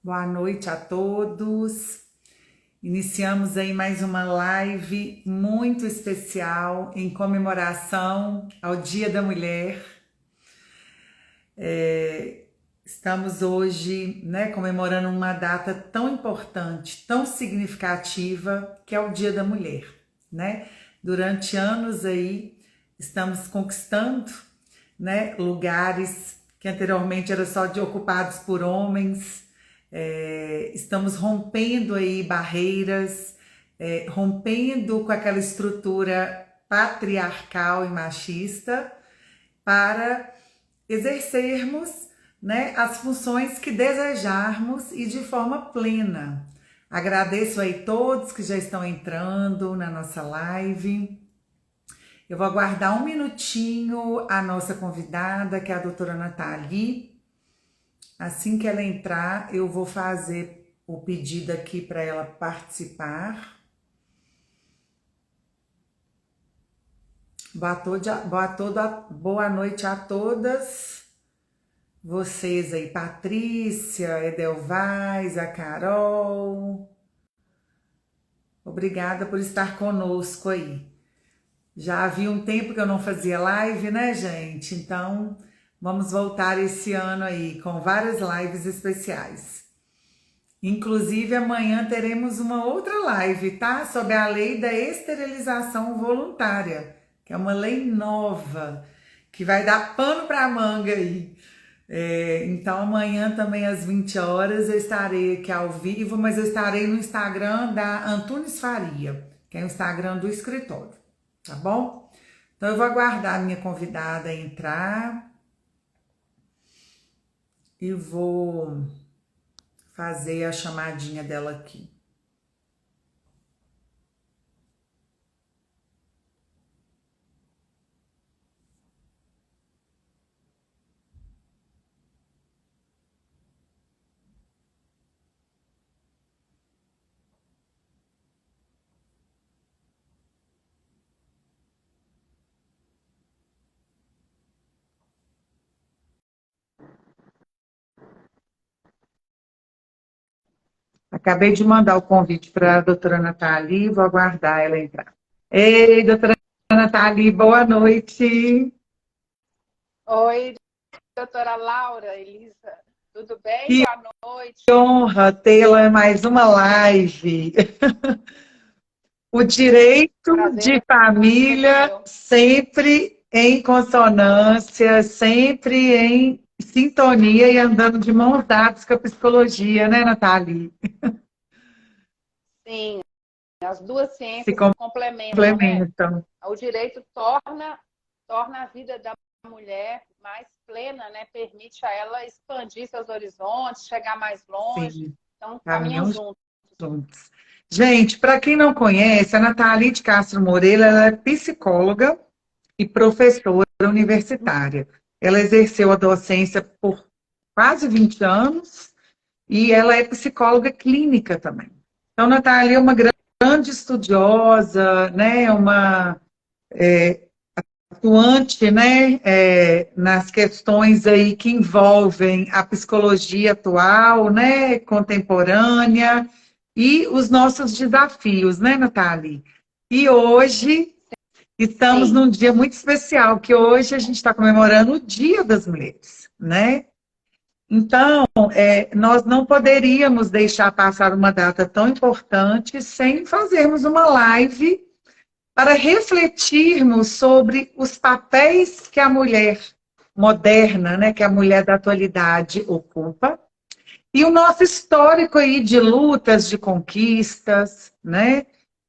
Boa noite a todos. Iniciamos aí mais uma live muito especial em comemoração ao Dia da Mulher. Estamos hoje, comemorando uma data tão importante, tão significativa, que é o Dia da Mulher, né? Durante anos aí estamos conquistando, lugares que anteriormente eram só ocupados por homens. Estamos rompendo aí barreiras, rompendo com aquela estrutura patriarcal e machista para exercermos, as funções que desejarmos e de forma plena. Agradeço aí todos que já estão entrando na nossa live. Eu vou aguardar um minutinho a nossa convidada, que é a doutora Nathalie. Assim que ela entrar, eu vou fazer o pedido aqui para ela participar. Boa noite a todas. Vocês aí, Patrícia, Edelvais, a Carol. Obrigada por estar conosco aí. Já havia um tempo que eu não fazia live, né, gente? Então, vamos voltar esse ano aí com várias lives especiais. Inclusive, amanhã teremos uma outra live, tá? Sobre a lei da esterilização voluntária, que é uma lei nova, que vai dar pano para manga aí. Então, amanhã também às 20 horas eu estarei aqui ao vivo, mas eu estarei no Instagram da Antunes Faria, que é o Instagram do escritório, tá bom? Então, eu vou aguardar a minha convidada entrar e vou fazer a chamadinha dela aqui. Acabei de mandar o convite para a doutora Nathalie, vou aguardar ela entrar. Ei, doutora Nathalie, boa noite. Oi, doutora Laura, Elisa, tudo bem? Que Boa noite. honra tê-la em mais uma live. O direito Prazer de é todo família meu. sempre em consonância, sempre em sintonia e andando de mãos dadas com a psicologia, né, Nathalie? Sim, as duas Se ciências se complementam, né? complementam. O direito torna a vida da mulher mais plena, né? Permite a ela expandir seus horizontes, chegar mais longe. Sim, Então, caminham caminham juntos. juntos. Gente, para quem não conhece, a Nathalie de Castro Moreira ela é psicóloga e professora universitária. Ela exerceu a docência por quase 20 anos e ela é psicóloga clínica também. Então, Nathalie é uma grande estudiosa, né, uma atuante, nas questões aí que envolvem a psicologia atual, né, contemporânea e os nossos desafios, né, Nathalie? E hoje estamos Sim, num dia muito especial, que hoje a gente está comemorando o Dia das Mulheres, né? Então, nós não poderíamos deixar passar uma data tão importante sem fazermos uma live para refletirmos sobre os papéis que a mulher moderna, né, que a mulher da atualidade ocupa, e o nosso histórico aí de lutas, de conquistas, né?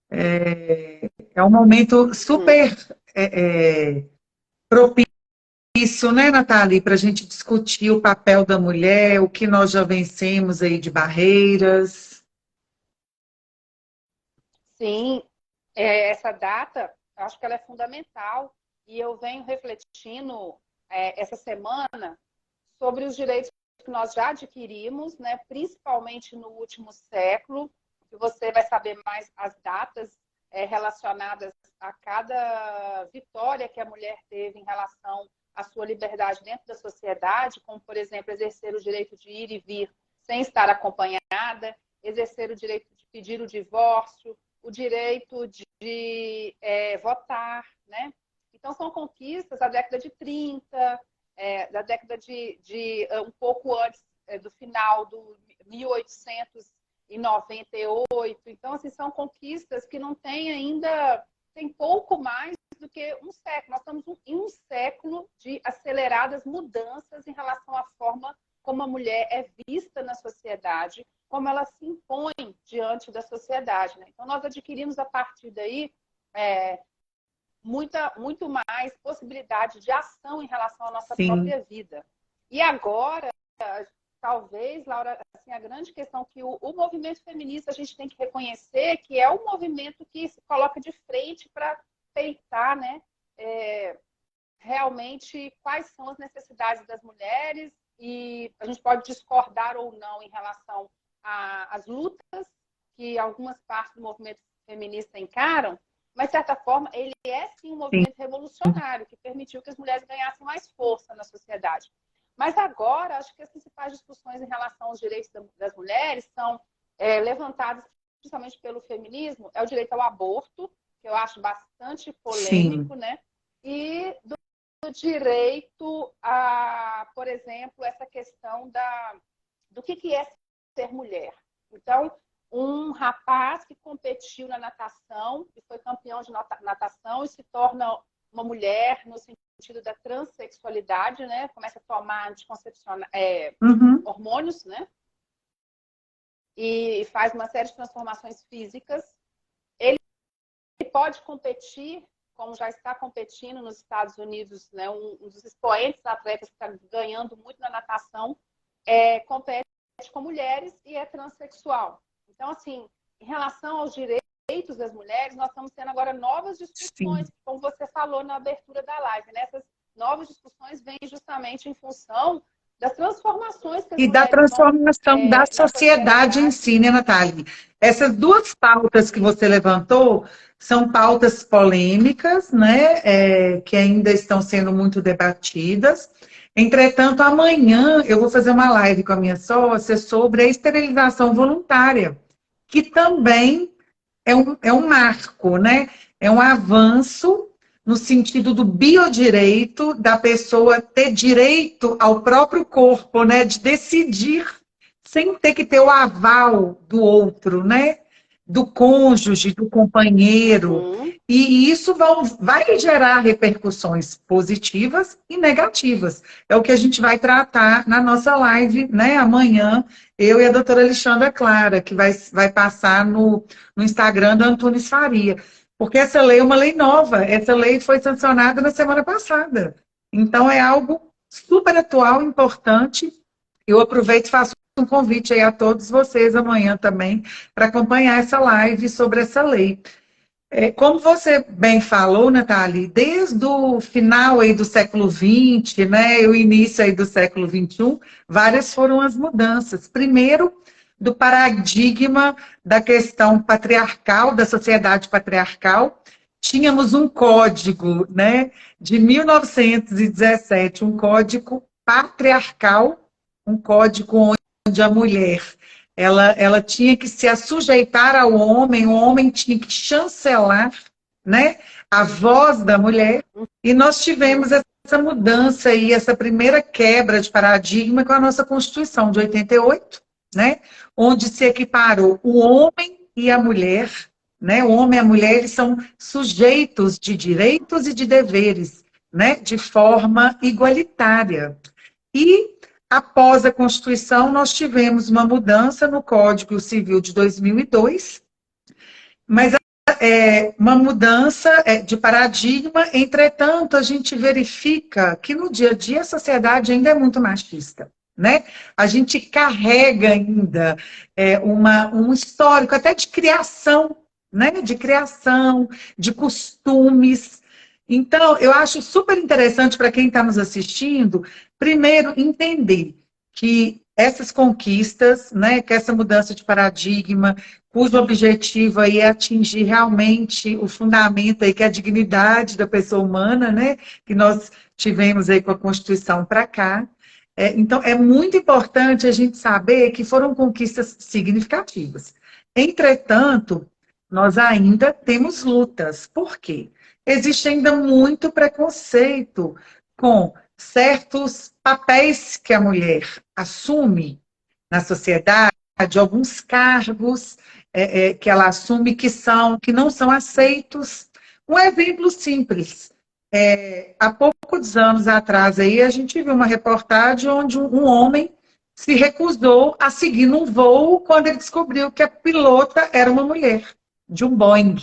É um momento uhum. super propício, né, Nathalie, para a gente discutir o papel da mulher, o que nós já vencemos aí de barreiras. Sim, essa data, eu acho que ela é fundamental e eu venho refletindo essa semana sobre os direitos que nós já adquirimos, né, principalmente no último século, que você vai saber mais as datas relacionadas a cada vitória que a mulher teve em relação à sua liberdade dentro da sociedade, como, por exemplo, exercer o direito de ir e vir sem estar acompanhada, exercer o direito de pedir o divórcio, o direito de votar, né? Então, são conquistas da década de 30, da década de um pouco antes do final do 1898. Então, assim, são conquistas que não têm ainda, tem pouco mais do que um século. Nós estamos em um século de aceleradas mudanças em relação à forma como a mulher é vista na sociedade, como ela se impõe diante da sociedade, né? Então, nós adquirimos a partir daí muito mais possibilidade de ação em relação à nossa própria vida. E agora, talvez, Laura, assim, a grande questão que o movimento feminista a gente tem que reconhecer que é um movimento que se coloca de frente para peitar, né, realmente quais são as necessidades das mulheres, e a gente pode discordar ou não em relação às lutas que algumas partes do movimento feminista encaram, mas, de certa forma, ele é, sim, um movimento revolucionário que permitiu que as mulheres ganhassem mais força na sociedade. Mas agora, acho que as principais discussões em relação aos direitos das mulheres são levantadas principalmente pelo feminismo, é o direito ao aborto, que eu acho bastante polêmico, né? E do direito a, por exemplo, essa questão do que é ser mulher. Então, um rapaz que competiu na natação e foi campeão de natação e se torna uma mulher no sentido da transexualidade, né? Começa a tomar anticoncepcionais, hormônios, né? E faz uma série de transformações físicas. Ele pode competir, como já está competindo nos Estados Unidos, né? Um dos expoentes atletas que está ganhando muito na natação compete com mulheres e é transexual. Então, assim, em relação aos direitos das mulheres, nós estamos tendo agora novas discussões, como você falou na abertura da live, né? Essas novas discussões vêm justamente em função das transformações que as mulheres da transformação da sociedade em si, né, Natália? Essas duas pautas que você levantou são pautas polêmicas, né, que ainda estão sendo muito debatidas. Entretanto, amanhã eu vou fazer uma live com a minha sócia sobre a esterilização voluntária, que também é um marco, né? É um avanço no sentido do biodireito, da pessoa ter direito ao próprio corpo, né? De decidir sem ter que ter o aval do outro, né? Do cônjuge, do companheiro. E isso vai gerar repercussões positivas e negativas. É o que a gente vai tratar na nossa live, né? Amanhã, eu e a doutora Alexandra Clara, que vai passar no Instagram da Antunes Faria. Porque essa lei é uma lei nova. Essa lei foi sancionada na semana passada. Então, é algo super atual, importante. Eu aproveito e faço um convite aí a todos vocês amanhã também para acompanhar essa live sobre essa lei. Como você bem falou, Nathalie, desde o final aí do século XX, né, o início aí do século XXI, várias foram as mudanças. Primeiro, do paradigma da questão patriarcal, da sociedade patriarcal. Tínhamos um código, né, de 1917, um código patriarcal, um código onde a mulher ela tinha que se sujeitar ao homem, o homem tinha que chancelar, né, a voz da mulher, e nós tivemos essa mudança e essa primeira quebra de paradigma com a nossa Constituição de 88, né, onde se equiparou o homem e a mulher, né, o homem e a mulher eles são sujeitos de direitos e de deveres, né, de forma igualitária. E após a Constituição, nós tivemos uma mudança no Código Civil de 2002, mas uma mudança de paradigma. Entretanto, a gente verifica que no dia a dia a sociedade ainda é muito machista, né? A gente carrega ainda um histórico até de criação, né? De criação, de costumes. Então, eu acho super interessante para quem está nos assistindo, primeiro, entender que essas conquistas, né, que essa mudança de paradigma, cujo objetivo aí é atingir realmente o fundamento aí, que é a dignidade da pessoa humana, né, que nós tivemos aí com a Constituição para cá, Então, é muito importante a gente saber que foram conquistas significativas. Entretanto, nós ainda temos lutas. Por quê? Existe ainda muito preconceito com certos papéis que a mulher assume na sociedade, alguns cargos que ela assume que não são aceitos. Um exemplo simples. Há poucos anos atrás aí, a gente viu uma reportagem onde um homem se recusou a seguir num voo quando ele descobriu que a pilota era uma mulher, de um Boeing,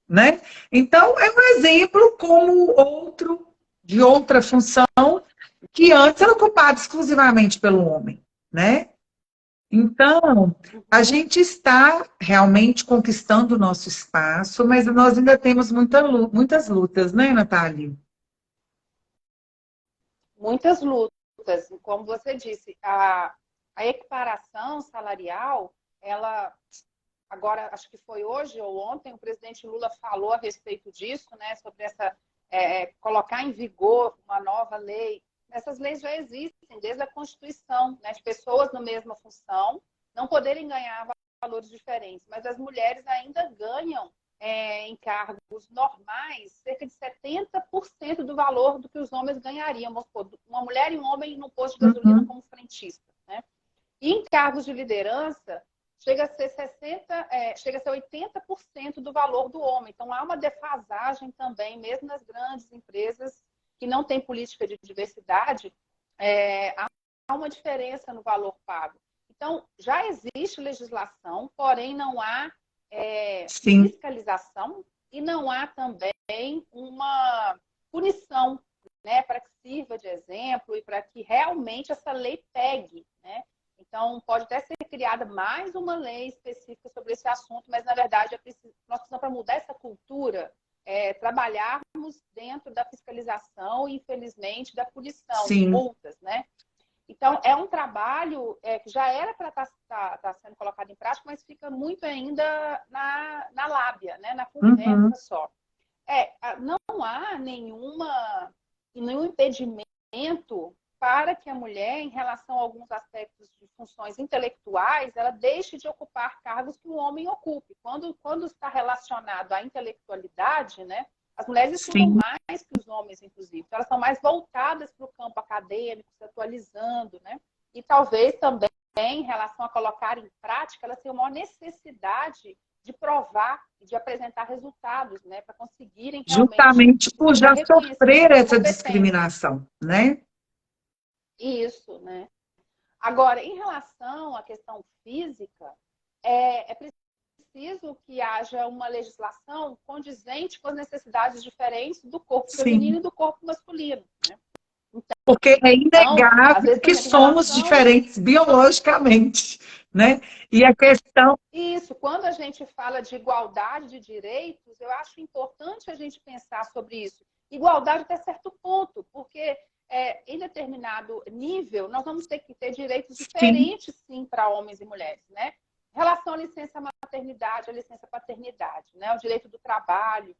né? Então, é um exemplo como outro, de outra função, que antes era ocupada exclusivamente pelo homem, né? Então, a Uhum. gente está realmente conquistando o nosso espaço, mas nós ainda temos muitas lutas, né, Natália? Muitas lutas. Como você disse, a equiparação salarial, ela agora, acho que foi hoje ou ontem, o presidente Lula falou a respeito disso, né, sobre colocar em vigor uma nova lei. Essas leis já existem desde a Constituição, né, as pessoas na mesma função não poderem ganhar valores diferentes, mas as mulheres ainda ganham em cargos normais cerca de 70% do valor do que os homens ganhariam. Vamos supor, uma mulher e um homem no posto de gasolina Uhum. como frentista, né? E em cargos de liderança, chega a ser 80% do valor do homem. Então, há uma defasagem também, mesmo nas grandes empresas que não têm política de diversidade, há uma diferença no valor pago. Então, já existe legislação, porém não há Sim, fiscalização e não há também uma punição, né, para que sirva de exemplo e para que realmente essa lei pegue, né? Então, pode até ser criada mais uma lei específica sobre esse assunto, mas, na verdade, nós precisamos, para mudar essa cultura, trabalharmos dentro da fiscalização e, infelizmente, da punição, de sim. multas, né? Então, é um trabalho que já era para estar sendo colocado em prática, mas fica muito ainda na lábia, né? Na Uhum. conversa só. Não há nenhum impedimento para que a mulher, em relação a alguns aspectos de funções intelectuais, ela deixe de ocupar cargos que o homem ocupe. Quando está relacionado à intelectualidade, né, as mulheres estudam Sim, mais que os homens, inclusive. Então, elas são mais voltadas para o campo acadêmico, se atualizando, né? E talvez também, em relação a colocar em prática, elas tenham uma necessidade de provar e de apresentar resultados, né, para conseguirem realmente justamente por ser já reconhecidas sofrer como essa competentes. discriminação, né? Isso, né? Agora, em relação à questão física, é preciso que haja uma legislação condizente com as necessidades diferentes do corpo feminino Sim, e do corpo masculino, né? porque é Então, às inegável vezes, por que exemplo, em somos relação diferentes biologicamente, né? E a questão, isso, quando a gente fala de igualdade de direitos, eu acho importante a gente pensar sobre isso. Igualdade até certo ponto, porque em determinado nível nós vamos ter que ter direitos sim, diferentes, sim, para homens e mulheres, né? Em relação à licença maternidade, à licença paternidade, né? O direito do trabalho.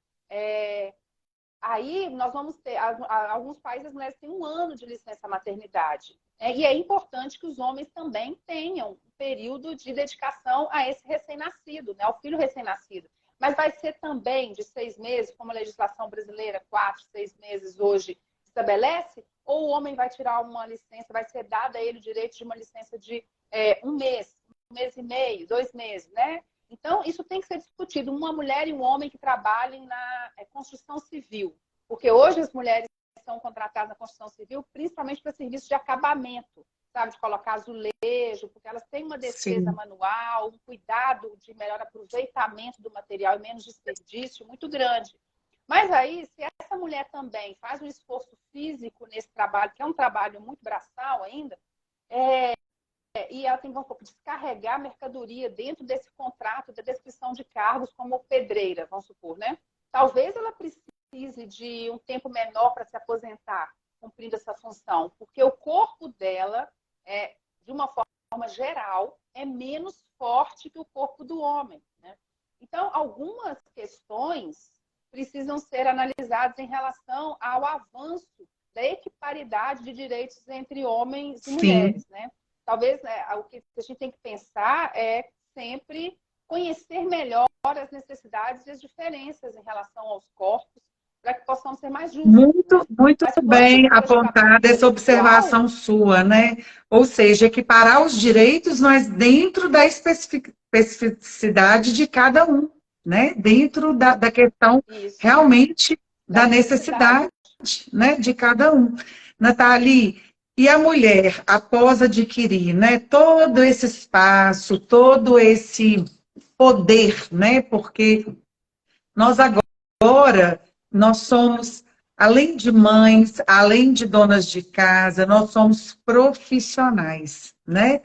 Aí nós vamos ter, alguns países as mulheres têm 1 ano de licença maternidade. E é importante que os homens também tenham um período de dedicação a esse recém-nascido, né, ao filho recém-nascido. Mas vai ser também de 6 meses, como a legislação brasileira, 4, 6 meses hoje estabelece, ou o homem vai tirar uma licença, vai ser dada a ele o direito de uma licença de 1 mês e meio, 2 meses, né? Então, isso tem que ser discutido. Uma mulher e um homem que trabalhem na construção civil. Porque hoje as mulheres são contratadas na construção civil principalmente para serviços de acabamento, sabe? De colocar azulejo, porque elas têm uma defesa sim, manual, um cuidado de melhor aproveitamento do material e menos desperdício muito grande. Mas aí, se essa mulher também faz um esforço físico nesse trabalho, que é um trabalho muito braçal ainda, e ela tem que, descarregar a mercadoria dentro desse contrato da descrição de cargos como pedreira, vamos supor, né? Talvez ela precise de um tempo menor para se aposentar, cumprindo essa função, porque o corpo dela, de uma forma geral, é menos forte que o corpo do homem, né? Então, algumas questões precisam ser analisadas em relação ao avanço da equiparidade de direitos entre homens e Sim. mulheres, né? Talvez, né, o que a gente tem que pensar é sempre conhecer melhor as necessidades e as diferenças em relação aos corpos, para que possamos ser mais justos, Muito, né? muito Mas quando se bem trata de papel apontada essa intelectual, observação sua, né? Ou seja, equiparar os direitos, mas dentro da especificidade de cada um, né? Dentro da questão isso, realmente da da necessidade. necessidade, né, de cada um. Nathalie, e a mulher, após adquirir, né, todo esse espaço, todo esse poder, né? Porque nós agora, nós somos, além de mães, além de donas de casa, nós somos profissionais, né?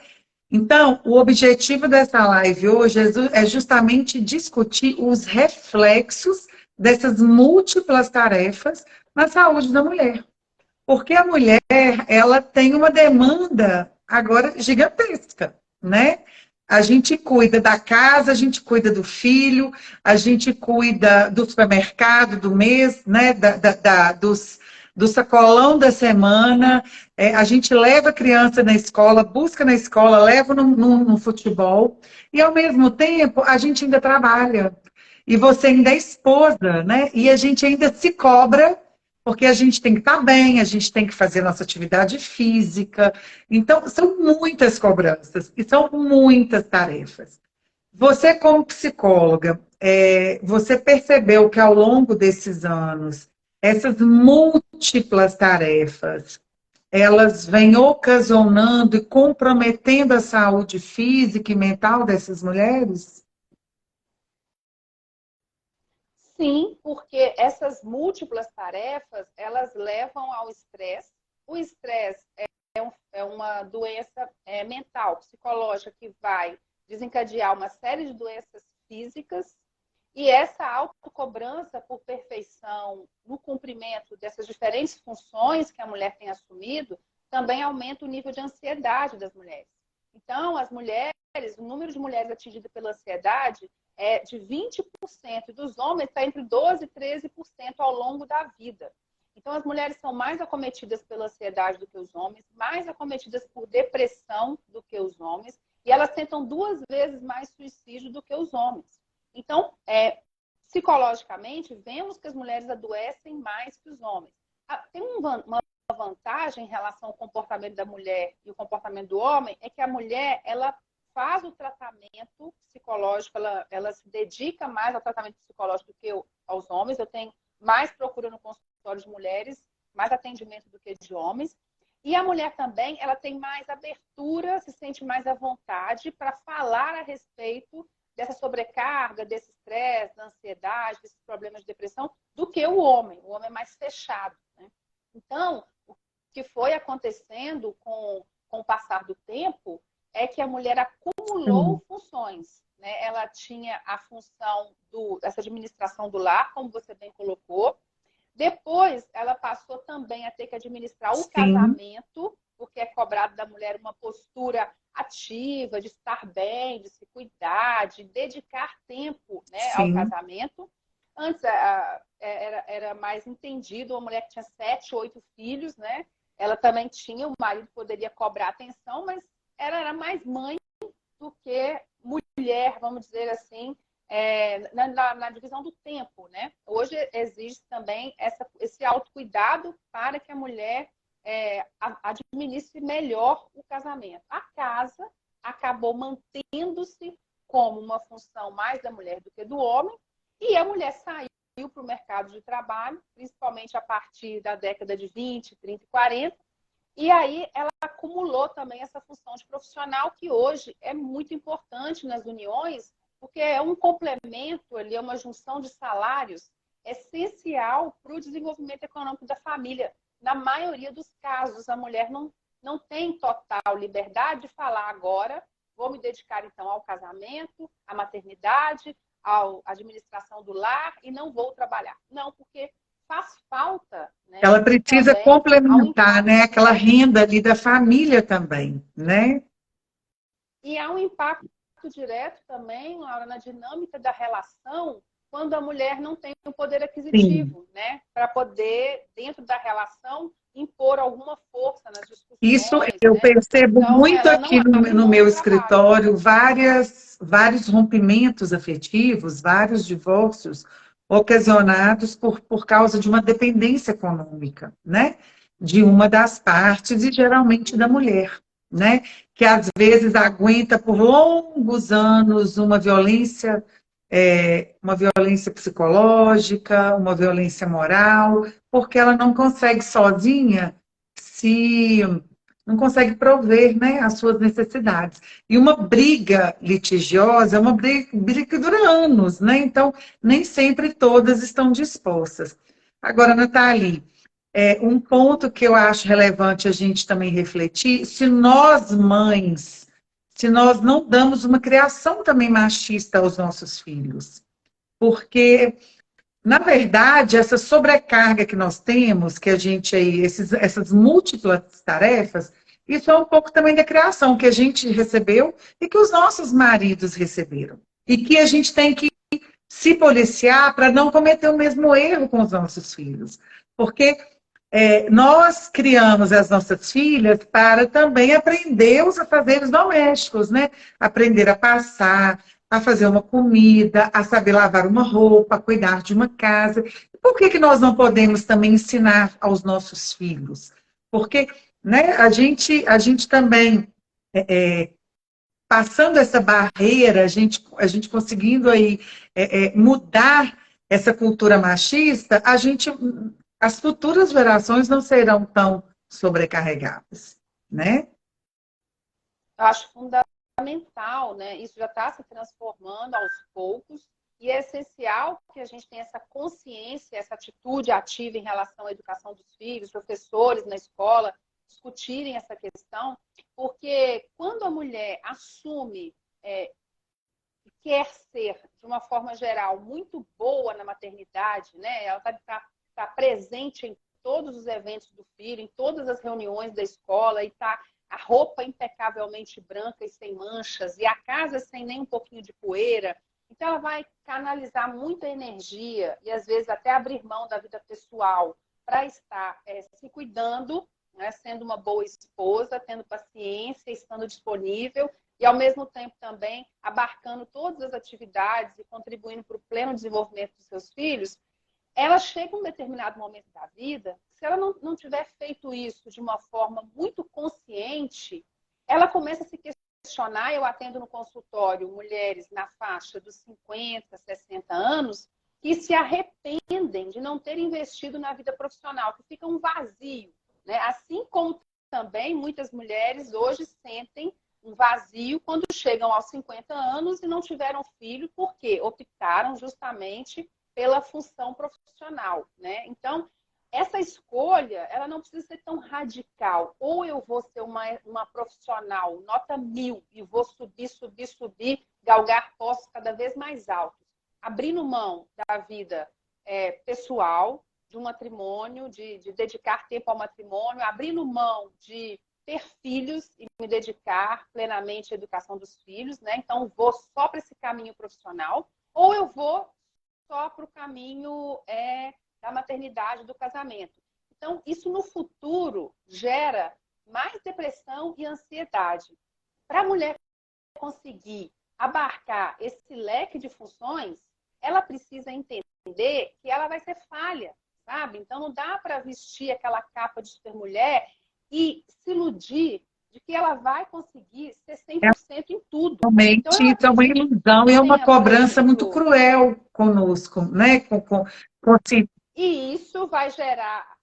Então, o objetivo dessa live hoje é justamente discutir os reflexos dessas múltiplas tarefas na saúde da mulher. Porque a mulher, ela tem uma demanda agora gigantesca, né? A gente cuida da casa, a gente cuida do filho, a gente cuida do supermercado do mês, né? Do sacolão da semana, a gente leva a criança na escola, busca na escola, leva no futebol, e ao mesmo tempo a gente ainda trabalha. E você ainda é esposa, né? E a gente ainda se cobra porque a gente tem que estar bem, a gente tem que fazer nossa atividade física. Então, são muitas cobranças e são muitas tarefas. Você, como psicóloga, você percebeu que ao longo desses anos, essas múltiplas tarefas, elas vêm ocasionando e comprometendo a saúde física e mental dessas mulheres? Sim, porque essas múltiplas tarefas, elas levam ao estresse. O estresse é uma doença mental, psicológica, que vai desencadear uma série de doenças físicas. E essa autocobrança por perfeição no cumprimento dessas diferentes funções que a mulher tem assumido também aumenta o nível de ansiedade das mulheres. Então, as mulheres, o número de mulheres atingidas pela ansiedade é de 20%, e dos homens está entre 12% e 13% ao longo da vida. Então, as mulheres são mais acometidas pela ansiedade do que os homens, mais acometidas por depressão do que os homens, e elas tentam 2 vezes mais suicídio do que os homens. Então, psicologicamente, vemos que as mulheres adoecem mais que os homens. Tem uma vantagem em relação ao comportamento da mulher e o comportamento do homem, é que a mulher, ela faz o tratamento psicológico, ela se dedica mais ao tratamento psicológico do que aos homens. Eu tenho mais procura no consultório de mulheres, mais atendimento do que de homens. E a mulher também, ela tem mais abertura, se sente mais à vontade para falar a respeito dessa sobrecarga, desse estresse, da ansiedade, desses problemas de depressão, do que o homem. O homem é mais fechado, né? Então, o que foi acontecendo com o passar do tempo é que a mulher acumulou funções, né? Ela tinha a função dessa administração do lar, como você bem colocou. Depois, ela passou também a ter que administrar o Sim, casamento, porque é cobrado da mulher uma postura ativa, de estar bem, de se cuidar, de dedicar tempo, né, ao sim. casamento. Antes era mais entendido, uma mulher que tinha 7, 8 filhos, né? Ela também tinha, o marido poderia cobrar atenção, mas ela era mais mãe do que mulher, vamos dizer assim, na divisão do tempo, né? Hoje existe também esse autocuidado para que a mulher administre melhor o casamento. A casa acabou mantendo-se como uma função mais da mulher do que do homem, e a mulher saiu para o mercado de trabalho, principalmente a partir da década de 20, 30 e 40, e aí ela acumulou também essa função de profissional, que hoje é muito importante nas uniões, porque é um complemento ali, é uma junção de salários essencial para o desenvolvimento econômico da família. Na maioria dos casos, a mulher não tem total liberdade de falar agora, vou me dedicar então ao casamento, à maternidade, à administração do lar e não vou trabalhar. Não, porque faz falta, né, Ela precisa também ao complementar, impacto. né, aquela renda ali da família também, né? E há um impacto direto também, Laura, na dinâmica da relação, quando a mulher não tem o poder Sim, aquisitivo, né? Para poder, dentro da relação, impor alguma força nas Isso discussões, eu né? percebo Então, muito ela não aqui abre no mão meu do trabalho. escritório, vários rompimentos afetivos, vários divórcios ocasionados por causa de uma dependência econômica, né? De uma das partes e geralmente da mulher, né? Que às vezes aguenta por longos anos uma violência psicológica, uma violência moral, porque ela não consegue sozinha se não consegue prover, né, as suas necessidades. E uma briga litigiosa é uma briga que dura anos, né? Então, nem sempre todas estão dispostas. Agora, Nathalie, um ponto que eu acho relevante a gente também refletir, se nós mães, se nós não damos uma criação também machista aos nossos filhos, porque na verdade, essa sobrecarga que nós temos, que a gente aí, essas múltiplas tarefas, isso é um pouco também da criação que a gente recebeu e que os nossos maridos receberam. E que a gente tem que se policiar para não cometer o mesmo erro com os nossos filhos. Porque nós criamos as nossas filhas para também aprender os afazeres domésticos, né? Aprender a passar, a fazer uma comida, a saber lavar uma roupa, a cuidar de uma casa. Por que que nós não podemos também ensinar aos nossos filhos? Porque, né, a gente também passando essa barreira, a gente conseguindo aí mudar essa cultura machista, as futuras gerações não serão tão sobrecarregadas, né? Eu acho fundamental, né? Isso já está se transformando aos poucos e é essencial que a gente tenha essa consciência, essa atitude ativa em relação à educação dos filhos, professores na escola discutirem essa questão, porque quando a mulher assume quer ser, de uma forma geral, muito boa na maternidade, né? Ela tá presente em todos os eventos do filho, em todas as reuniões da escola, e tá a roupa impecavelmente branca e sem manchas, e a casa sem nem um pouquinho de poeira. Então, ela vai canalizar muita energia e, às vezes, até abrir mão da vida pessoal para estar se cuidando, né? Sendo uma boa esposa, tendo paciência, estando disponível e, ao mesmo tempo, também abarcando todas as atividades e contribuindo para o pleno desenvolvimento dos seus filhos. Ela chega a um determinado momento da vida, se ela não tiver feito isso de uma forma muito consciente, ela começa a se questionar. Eu atendo no consultório mulheres na faixa dos 50, 60 anos que se arrependem de não ter investido na vida profissional, que fica um vazio, né? Assim como também muitas mulheres hoje sentem um vazio quando chegam aos 50 anos e não tiveram filho, porque optaram justamente pela função profissional, né? Então, essa escolha, ela não precisa ser tão radical. Ou eu vou ser uma profissional nota 1000 e vou subir, galgar postos cada vez mais altos, abrindo mão da vida pessoal, de um matrimônio, de dedicar tempo ao matrimônio, abrindo mão de ter filhos e me dedicar plenamente à educação dos filhos, né? Então, vou só para esse caminho profissional, ou eu vou só para o caminho da maternidade, do casamento. Então, isso no futuro gera mais depressão e ansiedade. Para a mulher conseguir abarcar esse leque de funções, ela precisa entender que ela vai ser falha, sabe? Então, não dá para vestir aquela capa de supermulher e se iludir de que ela vai conseguir ser 100% em tudo. Então, Realmente, eu isso é uma acredito ilusão que e é uma tenha, por cobrança muito exemplo, cruel conosco, né? e isso vai gerar.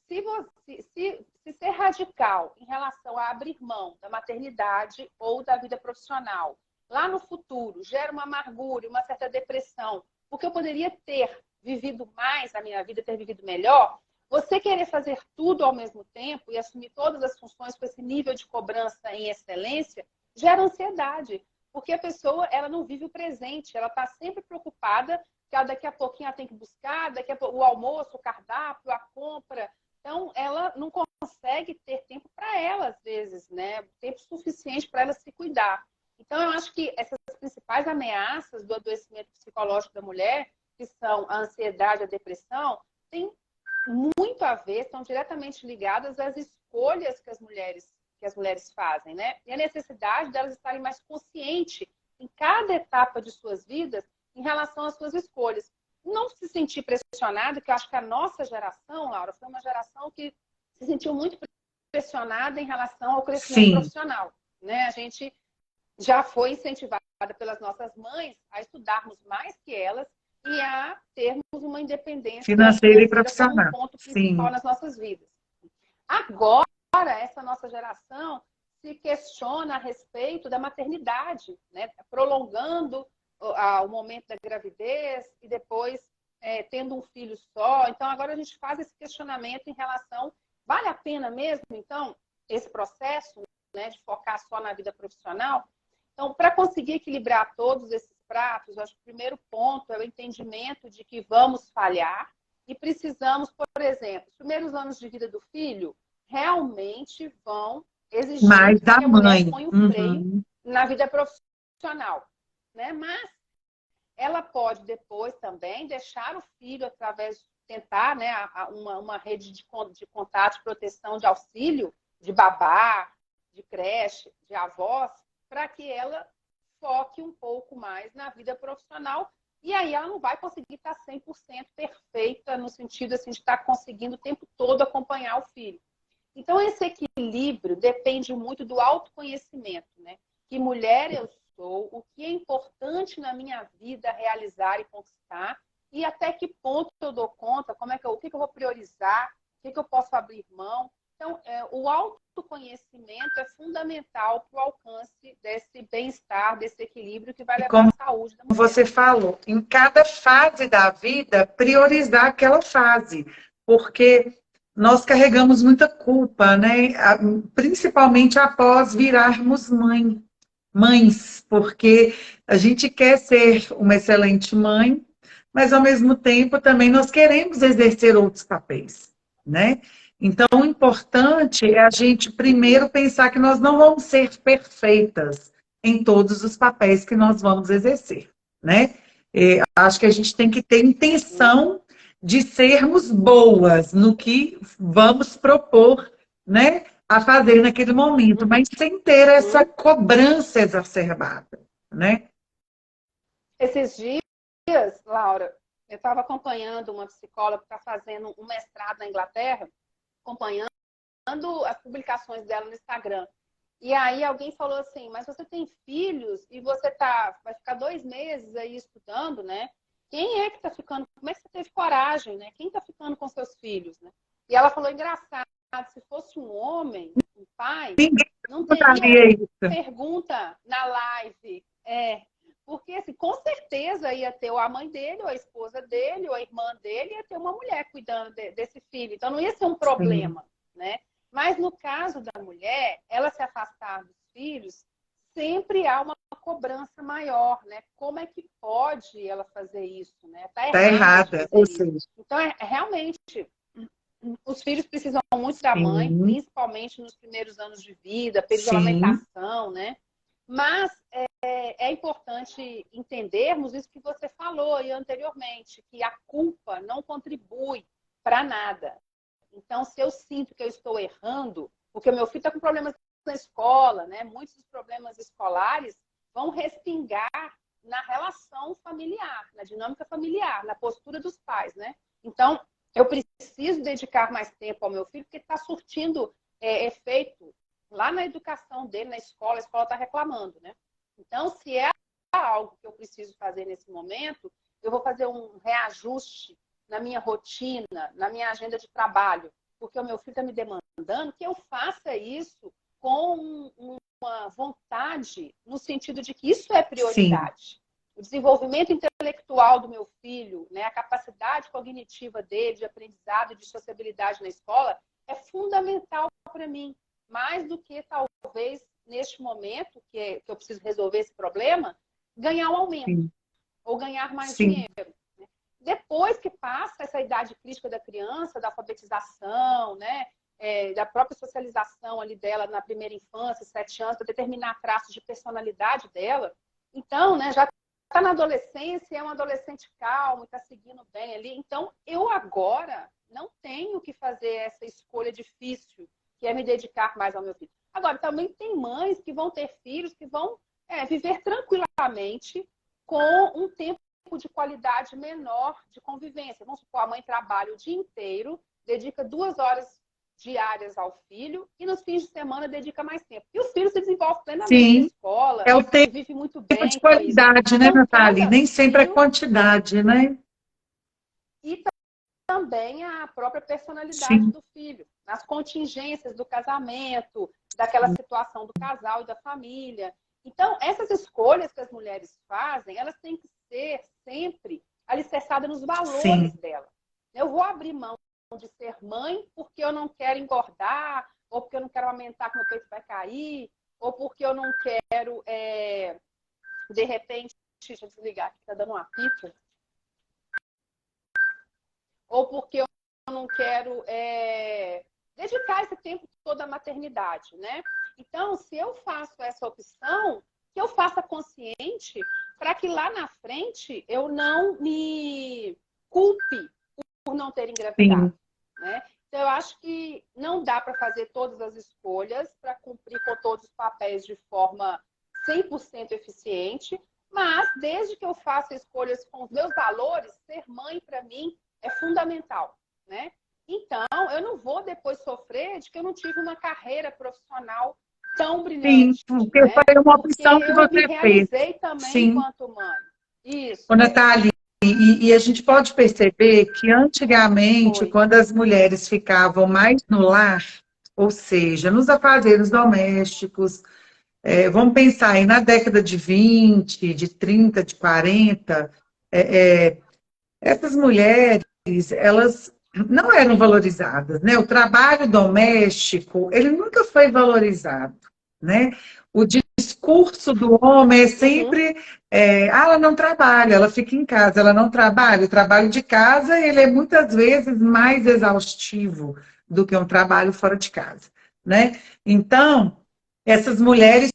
Se ser radical em relação a abrir mão da maternidade ou da vida profissional, lá no futuro, gera uma amargura, uma certa depressão, porque eu poderia ter vivido mais a minha vida, ter vivido melhor. Você querer fazer tudo ao mesmo tempo e assumir todas as funções com esse nível de cobrança em excelência gera ansiedade, porque a pessoa ela não vive o presente, ela está sempre preocupada que daqui a pouquinho ela tem que buscar, o almoço, o cardápio, a compra. Então, ela não consegue ter tempo para ela, às vezes, né? Tempo suficiente para ela se cuidar. Então, eu acho que essas principais ameaças do adoecimento psicológico da mulher, que são a ansiedade, a depressão, tem muito a ver, estão diretamente ligadas às escolhas que as mulheres fazem, né? E a necessidade delas estarem mais conscientes em cada etapa de suas vidas em relação às suas escolhas. Não se sentir pressionado, que eu acho que a nossa geração, Laura, foi uma geração que se sentiu muito pressionada em relação ao crescimento profissional, né? A gente já foi incentivada pelas nossas mães a estudarmos mais que elas e a termos uma independência financeira e como um profissional. ponto principal nas nossas vidas. Agora, essa nossa geração se questiona a respeito da maternidade, né? Prolongando o momento da gravidez e depois tendo um filho só. Então, agora a gente faz esse questionamento em relação, vale a pena mesmo, então, esse processo, né, de focar só na vida profissional? Então, para conseguir equilibrar todos esses pratos, eu acho que o primeiro ponto é o entendimento de que vamos falhar e precisamos, por exemplo, os primeiros anos de vida do filho realmente vão exigir mais da que a mulher mãe. ponha o freio na vida profissional, né? Mas ela pode depois também deixar o filho através de tentar, né, uma rede de contato, de proteção, de auxílio, de babá, de creche, de avós, para que ela foque um pouco mais na vida profissional. E aí ela não vai conseguir estar 100% perfeita, no sentido assim, de estar conseguindo o tempo todo acompanhar o filho. Então, esse equilíbrio depende muito do autoconhecimento, né? Que mulher eu sou, o que é importante na minha vida realizar e conquistar, e até que ponto eu dou conta, o que eu vou priorizar, o que eu posso abrir mão. Então, o autoconhecimento é fundamental para o alcance desse bem-estar, desse equilíbrio que vai levar à saúde da mulher. Como você falou, em cada fase da vida, priorizar aquela fase, porque nós carregamos muita culpa, né? Principalmente após virarmos mães, porque a gente quer ser uma excelente mãe, mas ao mesmo tempo também nós queremos exercer outros papéis, né? Então, o importante é a gente primeiro pensar que nós não vamos ser perfeitas em todos os papéis que nós vamos exercer, né? Acho que a gente tem que ter intenção de sermos boas no que vamos propor, né, a fazer naquele momento, mas sem ter essa cobrança exacerbada, né? Esses dias, Laura, eu estava acompanhando uma psicóloga que está fazendo um mestrado na Inglaterra, acompanhando as publicações dela no Instagram. E aí alguém falou assim, mas você tem filhos e você vai ficar 2 meses aí estudando, né? Quem é que está ficando? Como é que você teve coragem, né? Quem está ficando com seus filhos, né? E ela falou, engraçado, se fosse um homem, um pai, não teria pergunta na live. Porque, assim, com certeza ia ter ou a mãe dele, ou a esposa dele, ou a irmã dele, ia ter uma mulher cuidando desse filho. Então, não ia ser um problema, né? Mas, no caso da mulher, ela se afastar dos filhos, sempre há uma cobrança maior, né? Como é que pode ela fazer isso, né? Tá errada. Ou seja... Então, realmente, os filhos precisam muito da mãe, principalmente nos primeiros anos de vida, período de amamentação, né? Mas é importante entendermos isso que você falou aí anteriormente, que a culpa não contribui para nada. Então, se eu sinto que eu estou errando, porque o meu filho está com problemas na escola, né? Muitos dos problemas escolares vão respingar na relação familiar, na dinâmica familiar, na postura dos pais, né? Então, eu preciso dedicar mais tempo ao meu filho, porque está surtindo efeito lá na educação dele, na escola, a escola está reclamando, né? Então, se é algo que eu preciso fazer nesse momento, eu vou fazer um reajuste na minha rotina, na minha agenda de trabalho, porque o meu filho está me demandando que eu faça isso com uma vontade, no sentido de que isso é prioridade. O desenvolvimento intelectual do meu filho, né, a capacidade cognitiva dele, de aprendizado e de sociabilidade na escola, é fundamental para mim. Mais do que, talvez, neste momento, que eu preciso resolver esse problema, ganhar um aumento ou ganhar mais dinheiro. Depois que passa essa idade crítica da criança, da alfabetização, né, da própria socialização ali dela na primeira infância, 7 anos, para determinar traços de personalidade dela, então, né, já está na adolescência, é um adolescente calmo, está seguindo bem ali. Então, eu agora não tenho que fazer essa escolha difícil, que é me dedicar mais ao meu filho. Agora, também tem mães que vão ter filhos que vão viver tranquilamente com um tempo de qualidade menor de convivência. Vamos supor, a mãe trabalha o dia inteiro, dedica 2 horas diárias ao filho e nos fins de semana dedica mais tempo. E o filho se desenvolve plenamente na escola, É o tempo vive muito de bem com isso. qualidade, né, Então, Natália? cada Nem sempre é filho quantidade, né? e também a própria personalidade Sim, do filho, nas contingências do casamento, daquela situação do casal e da família. Então, essas escolhas que as mulheres fazem, elas têm que ser sempre alicerçadas nos valores sim. dela. Eu vou abrir mão de ser mãe porque eu não quero engordar, ou porque eu não quero aumentar que meu peito vai cair, ou porque eu não quero, de repente, deixa eu desligar aqui, está dando um apito, ou porque eu não quero dedicar esse tempo todo à maternidade, né? Então, se eu faço essa opção, que eu faça consciente para que lá na frente eu não me culpe por não ter engravidado, Sim. né? Então, eu acho que não dá para fazer todas as escolhas para cumprir com todos os papéis de forma 100% eficiente, mas desde que eu faça escolhas com os meus valores, ser mãe para mim é fundamental, né? Então, eu não vou depois sofrer de que eu não tive uma carreira profissional tão Sim, brilhante, porque né? foi uma Porque opção que eu me você fez. realizei também Sim. enquanto mãe. Ô, Isso, Natália, e a gente pode perceber que antigamente, foi. quando as mulheres ficavam mais no lar, ou seja, nos afazeres domésticos, vamos pensar aí na década de 20, de 30, de 40, essas mulheres, elas não eram valorizadas, né? O trabalho doméstico, ele nunca foi valorizado, né? O discurso do homem é Uhum. sempre, ela não trabalha, ela fica em casa, ela não trabalha. O trabalho de casa, ele é muitas vezes mais exaustivo do que um trabalho fora de casa, né? Então, essas mulheres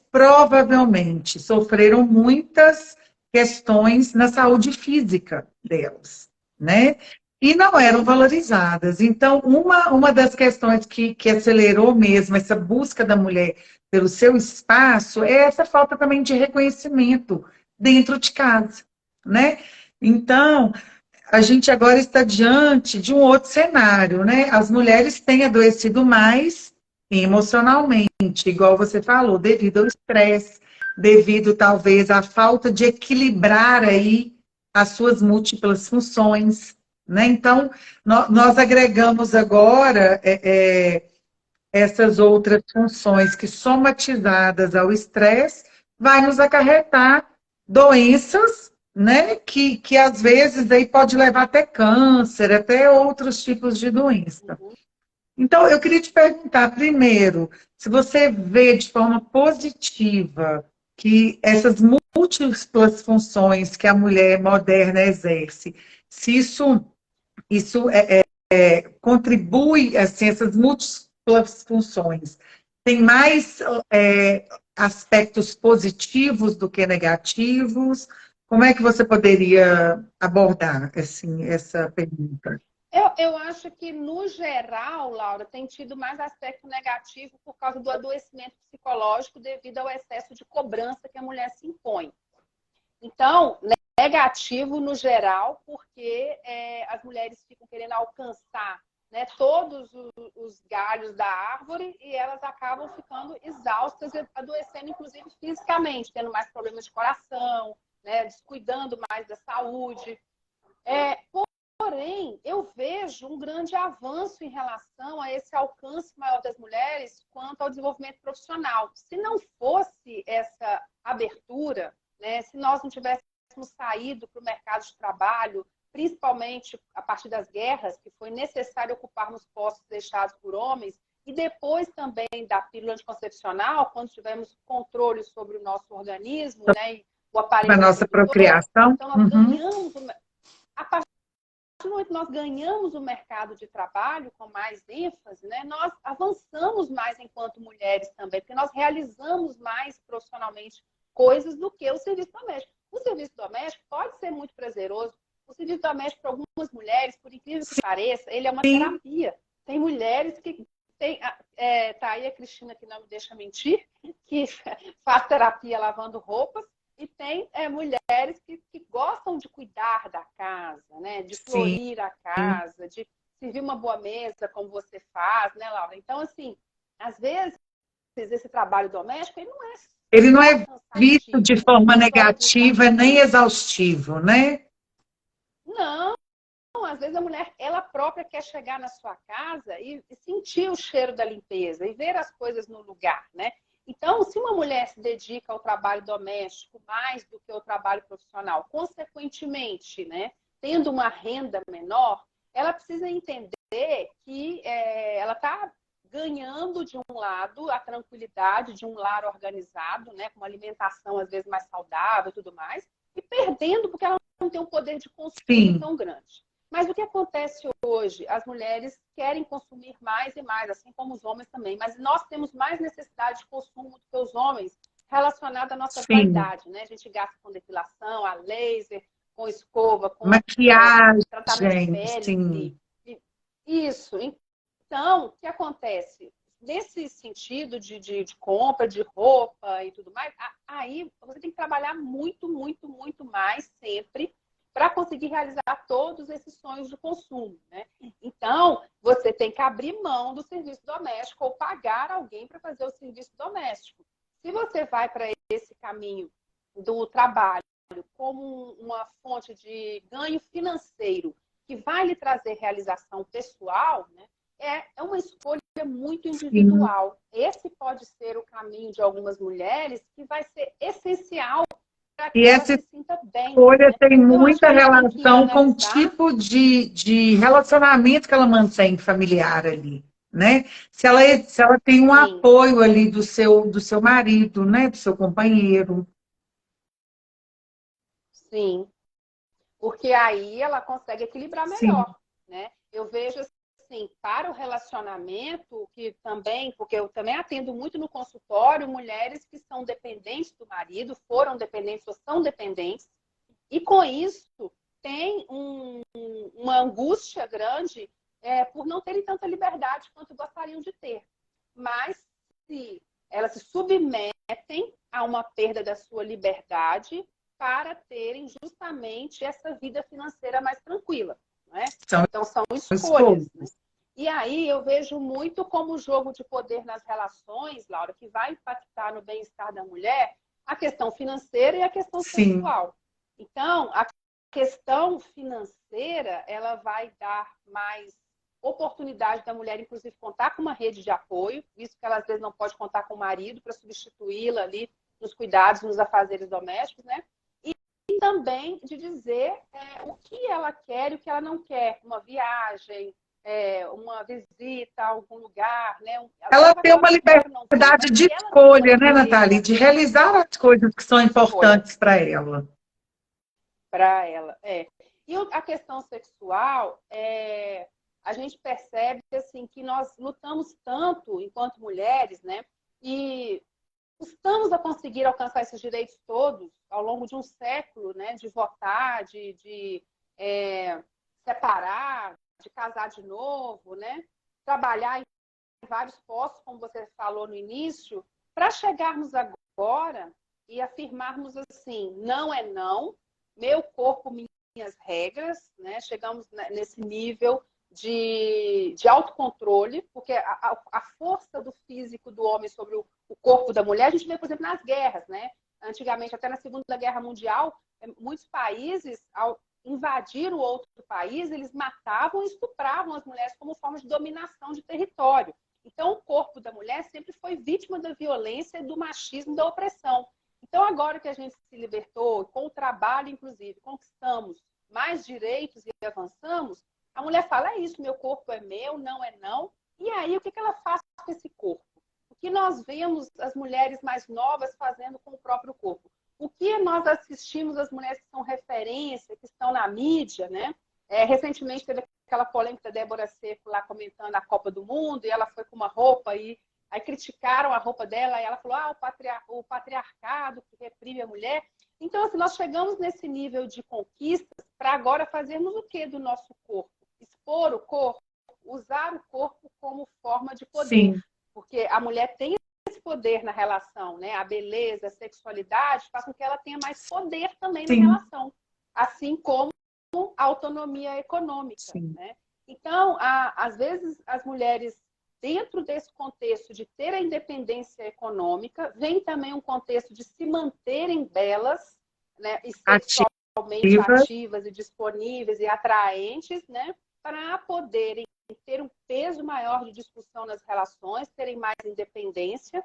provavelmente sofreram muitas questões na saúde física delas, né? E não eram Uhum. valorizadas. Então, uma das questões que acelerou mesmo essa busca da mulher pelo seu espaço é essa falta também de reconhecimento dentro de casa, né? Então, a gente agora está diante de um outro cenário, né? As mulheres têm adoecido mais emocionalmente, igual você falou, devido ao estresse, devido talvez à falta de equilibrar aí as suas múltiplas funções, né? Então, nós agregamos agora essas outras funções que somatizadas ao estresse vai nos acarretar doenças, né, que às vezes aí pode levar até câncer, até outros tipos de doença. Uhum. Então, eu queria te perguntar primeiro, se você vê de forma positiva que essas múltiplas funções que a mulher moderna exerce, se isso contribui, assim, essas múltiplas funções, tem mais aspectos positivos do que negativos? Como é que você poderia abordar, assim, essa pergunta? Eu acho que, no geral, Laura, tem tido mais aspecto negativo por causa do adoecimento psicológico devido ao excesso de cobrança que a mulher se impõe. Então, negativo no geral, porque as mulheres ficam querendo alcançar, né, todos os galhos da árvore e elas acabam ficando exaustas e adoecendo, inclusive fisicamente, tendo mais problemas de coração, né, descuidando mais da saúde. Porém, eu vejo um grande avanço em relação a esse alcance maior das mulheres quanto ao desenvolvimento profissional. Se não fosse essa abertura, né, se nós não tivéssemos saído para o mercado de trabalho, principalmente a partir das guerras, que foi necessário ocuparmos postos deixados por homens, e depois também da pílula anticoncepcional, quando tivemos controle sobre o nosso organismo, né, e o Para aparelho a nossa reprodutor, procriação? então nós Uhum. ganhamos, a partir do momento que nós ganhamos o mercado de trabalho com mais ênfase, né, nós avançamos mais enquanto mulheres também, porque nós realizamos mais profissionalmente coisas do que o serviço doméstico. O serviço doméstico pode ser muito prazeroso. O serviço doméstico, para algumas mulheres, por incrível que pareça, ele é uma Sim, terapia. Tem mulheres que tem, tá aí a Cristina, que não me deixa mentir, que faz terapia lavando roupas, e tem mulheres que gostam de cuidar da casa, né? De sim. florir a casa, de servir uma boa mesa, como você faz, né, Laura? Então, assim, às vezes, esse trabalho doméstico ele não é Ele não só é visto de cansativo, forma só negativa nem desgastante. exaustivo, né? Não, às vezes a mulher, ela própria quer chegar na sua casa e sentir o cheiro da limpeza e ver as coisas no lugar, né? Então, se uma mulher se dedica ao trabalho doméstico mais do que ao trabalho profissional, consequentemente, né, tendo uma renda menor, ela precisa entender que ela está ganhando de um lado a tranquilidade de um lar organizado, né, com uma alimentação às vezes mais saudável e tudo mais, e perdendo porque ela não tem um poder de consumo Sim, tão grande. Mas o que acontece hoje? As mulheres querem consumir mais e mais, assim como os homens também. Mas nós temos mais necessidade de consumo do que os homens relacionado à nossa sim. vaidade, né? A gente gasta com depilação, a laser, com escova, com tratamento de Maquiagem, pele. sim. Isso. Então, o que acontece? Nesse sentido de compra de roupa e tudo mais, aí você tem que trabalhar muito, muito, muito mais sempre para conseguir realizar todos esses sonhos de consumo, né? Então, você tem que abrir mão do serviço doméstico ou pagar alguém para fazer o serviço doméstico. Se você vai para esse caminho do trabalho como uma fonte de ganho financeiro que vai lhe trazer realização pessoal, né, é uma escolha muito Sim. individual. Esse pode ser o caminho de algumas mulheres que vai ser essencial para E que ela essa se sinta bem, escolha né? tem Então, eu acho que muita a gente tem que relação com o analisar. tipo de relacionamento que ela mantém familiar ali, né? Se ela tem um Sim, apoio ali do seu marido, né? Do seu companheiro. sim. Porque aí ela consegue equilibrar Sim, melhor, né? Eu vejo assim, para o relacionamento, que também, porque eu também atendo muito no consultório, mulheres que são dependentes do marido, foram dependentes ou são dependentes, e com isso tem uma angústia grande por não terem tanta liberdade quanto gostariam de ter. Mas se elas se submetem a uma perda da sua liberdade para terem justamente essa vida financeira mais tranquila, né? são Então são escolhas, né? escolhas. E aí eu vejo muito como jogo de poder nas relações, Laura, que vai impactar no bem-estar da mulher, a questão financeira e a questão Sim. sexual. Então, a questão financeira, ela vai dar mais oportunidade da mulher, inclusive, contar com uma rede de apoio, visto que ela às vezes não pode contar com o marido para substituí-la ali nos cuidados, nos afazeres domésticos, né? E também de dizer o que ela quer e o que ela não quer. Uma viagem, uma visita a algum lugar, né? Ela Ela vai tem falar, uma não quero, não vou, liberdade mas de se ela tem uma escolha, né, Nathalie? empresa, De realizar as coisas que são escolha importantes para ela. para ela. E a questão sexual, a gente percebe assim, que nós lutamos tanto enquanto mulheres, né? E custamos a conseguir alcançar esses direitos todos ao longo de um século, né? De votar, de separar, de casar de novo, né? Trabalhar em vários postos, como você falou no início, para chegarmos agora e afirmarmos assim, não é não, meu corpo, minhas regras, né? Chegamos nesse nível de autocontrole, porque a força do físico do homem sobre o corpo da mulher, a gente vê, por exemplo, nas guerras, né? Antigamente, até na Segunda Guerra Mundial, muitos países, ao invadir o outro país, eles matavam e estupravam as mulheres como forma de dominação de território. Então, o corpo da mulher sempre foi vítima da violência, do machismo, da opressão. Então, agora que a gente se libertou, com o trabalho, inclusive, conquistamos mais direitos e avançamos, a mulher fala, é isso, meu corpo é meu, não é não. E aí, o que ela faz com esse corpo? O que nós vemos as mulheres mais novas fazendo com o próprio corpo? O que nós assistimos as mulheres que são referência, que estão na mídia, né? Recentemente teve aquela polêmica da Débora Seco lá comentando a Copa do Mundo, e ela foi com uma roupa e aí criticaram a roupa dela, e ela falou, o patriarcado que reprime a mulher. Então, assim, nós chegamos nesse nível de conquistas para agora fazermos o que do nosso corpo? Expor o corpo, usar o corpo como forma de poder. Sim. Porque a mulher tem esse poder na relação, né? A beleza, a sexualidade faz com que ela tenha mais poder também na Sim. relação. Assim como a autonomia econômica, Sim. né? Então, às vezes, as mulheres, dentro desse contexto de ter a independência econômica, vem também um contexto de se manterem belas, né? E sexualmente ativas e disponíveis e atraentes, né? Para poderem ter um peso maior de discussão nas relações, terem mais independência.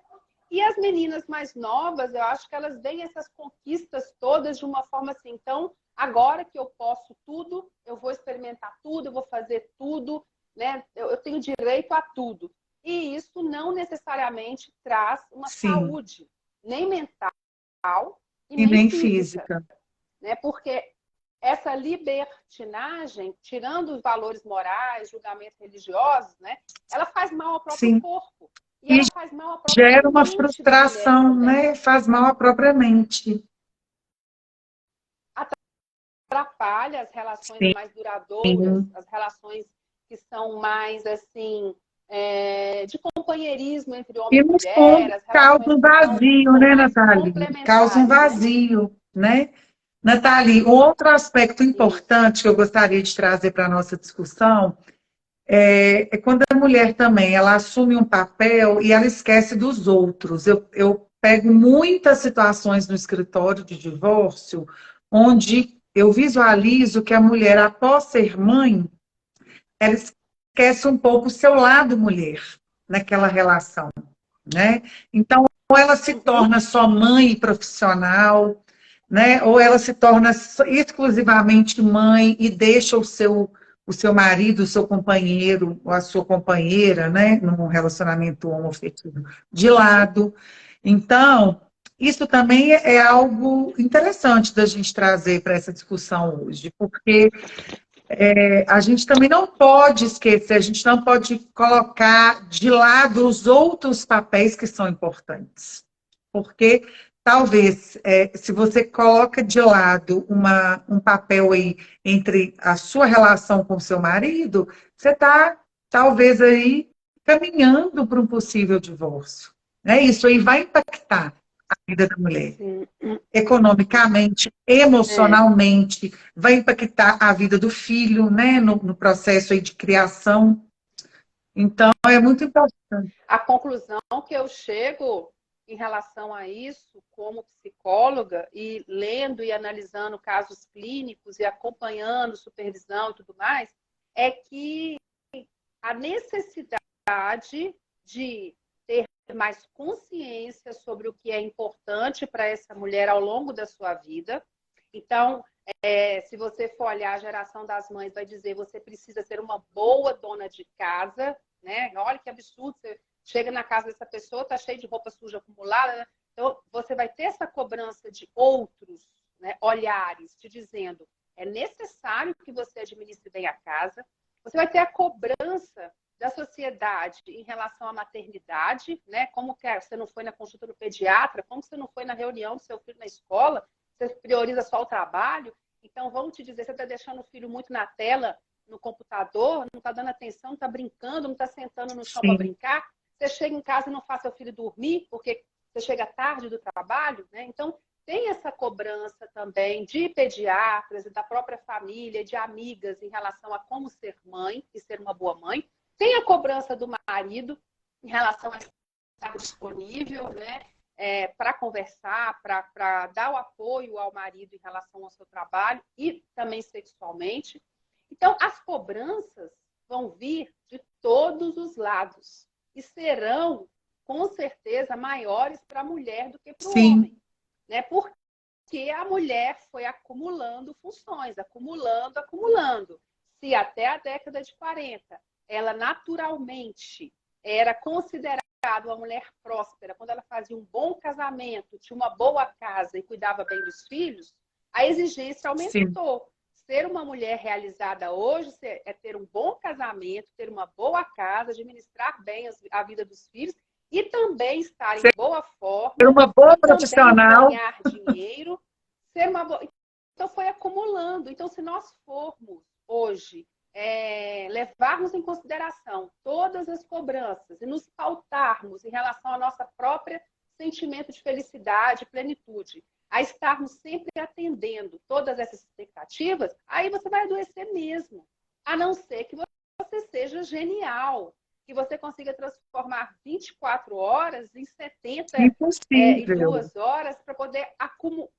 E as meninas mais novas, eu acho que elas veem essas conquistas todas de uma forma assim, então, agora que eu posso tudo, eu vou experimentar tudo, eu vou fazer tudo, né? Eu tenho direito a tudo. E isso não necessariamente traz uma saúde, nem mental e nem física. Né? Porque essa libertinagem, tirando os valores morais, julgamentos religiosos, né? Ela faz mal ao próprio corpo. E ela faz mal à própria gera uma mente frustração, né? Faz mal à própria mente. Atrapalha as relações mais duradouras, as relações que são mais, assim, de companheirismo entre homem e mulher. As causa um vazio, né, Nathalie? Causa um vazio, né? Nathalie, outro aspecto importante que eu gostaria de trazer para a nossa discussão é quando a mulher também ela assume um papel e ela esquece dos outros. Eu pego muitas situações no escritório de divórcio onde eu visualizo que a mulher, após ser mãe, ela esquece um pouco o seu lado mulher naquela relação, né? Então, ou ela se torna só mãe profissional, né? Ou ela se torna exclusivamente mãe e deixa o seu marido, o seu companheiro ou a sua companheira, né, num relacionamento homoafetivo, de lado. Então, isso também é algo interessante da gente trazer para essa discussão hoje, porque a gente também não pode esquecer, a gente não pode colocar de lado os outros papéis que são importantes. Porque talvez, se você coloca de lado um papel aí entre a sua relação com o seu marido, você está, talvez, aí caminhando para um possível divórcio. Né? Isso aí vai impactar a vida da mulher. Sim. Economicamente, emocionalmente, vai impactar a vida do filho, né? No processo aí de criação. Então, é muito importante. A conclusão que eu chego em relação a isso, como psicóloga, e lendo e analisando casos clínicos e acompanhando supervisão e tudo mais, é que a necessidade de ter mais consciência sobre o que é importante para essa mulher ao longo da sua vida. Então, se você for olhar a geração das mães, vai dizer você precisa ser uma boa dona de casa, né? Olha que absurdo, você chega na casa dessa pessoa, tá cheio de roupa suja acumulada, né? Então, você vai ter essa cobrança de outros, né, olhares, te dizendo é necessário que você administre bem a casa. Você vai ter a cobrança da sociedade em relação à maternidade, né? Como que você não foi na consulta do pediatra, como você não foi na reunião do seu filho na escola, você prioriza só o trabalho, então vão te dizer, você está deixando o filho muito na tela, no computador, não está dando atenção, não está brincando, não está sentando no chão para brincar, você chega em casa e não faz seu filho dormir, porque você chega tarde do trabalho, né? Então, tem essa cobrança também de pediatras e da própria família, de amigas em relação a como ser mãe e ser uma boa mãe. Tem a cobrança do marido em relação a estar disponível, né? Para conversar, para dar o apoio ao marido em relação ao seu trabalho e também sexualmente. Então, as cobranças vão vir de todos os lados e serão, com certeza, maiores para a mulher do que para o homem. Né? Porque a mulher foi acumulando funções, acumulando. Se até a década de 40 ela naturalmente era considerada uma mulher próspera, quando ela fazia um bom casamento, tinha uma boa casa e cuidava bem dos filhos, a exigência aumentou. Sim. Ser uma mulher realizada hoje é ter um bom casamento, ter uma boa casa, administrar bem a vida dos filhos e também estar em boa forma, ser uma boa profissional, ganhar dinheiro, ser uma boa. Então, foi acumulando. Então, se nós formos hoje levarmos em consideração todas as cobranças e nos pautarmos em relação ao nosso próprio sentimento de felicidade, plenitude, a estarmos sempre atendendo todas essas expectativas, aí você vai adoecer mesmo. A não ser que você seja genial, que você consiga transformar 24 horas em 72 horas para poder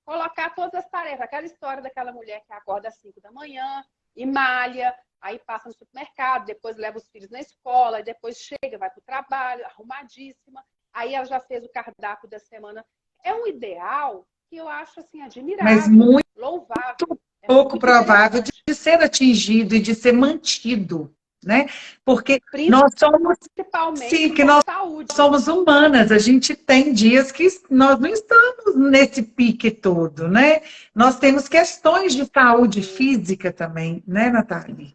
colocar todas as tarefas. Aquela história daquela mulher que acorda às 5 da manhã e malha, aí passa no supermercado, depois leva os filhos na escola, e depois chega, vai para o trabalho, arrumadíssima. Aí ela já fez o cardápio da semana. É um ideal que eu acho assim admirável, mas muito louvável. pouco provável de ser atingido e de ser mantido, né? Porque nós somos, sim, que nós saúde. somos humanas, a gente tem dias que nós não estamos nesse pique todo, né? Nós temos questões de saúde física também, né, Natália?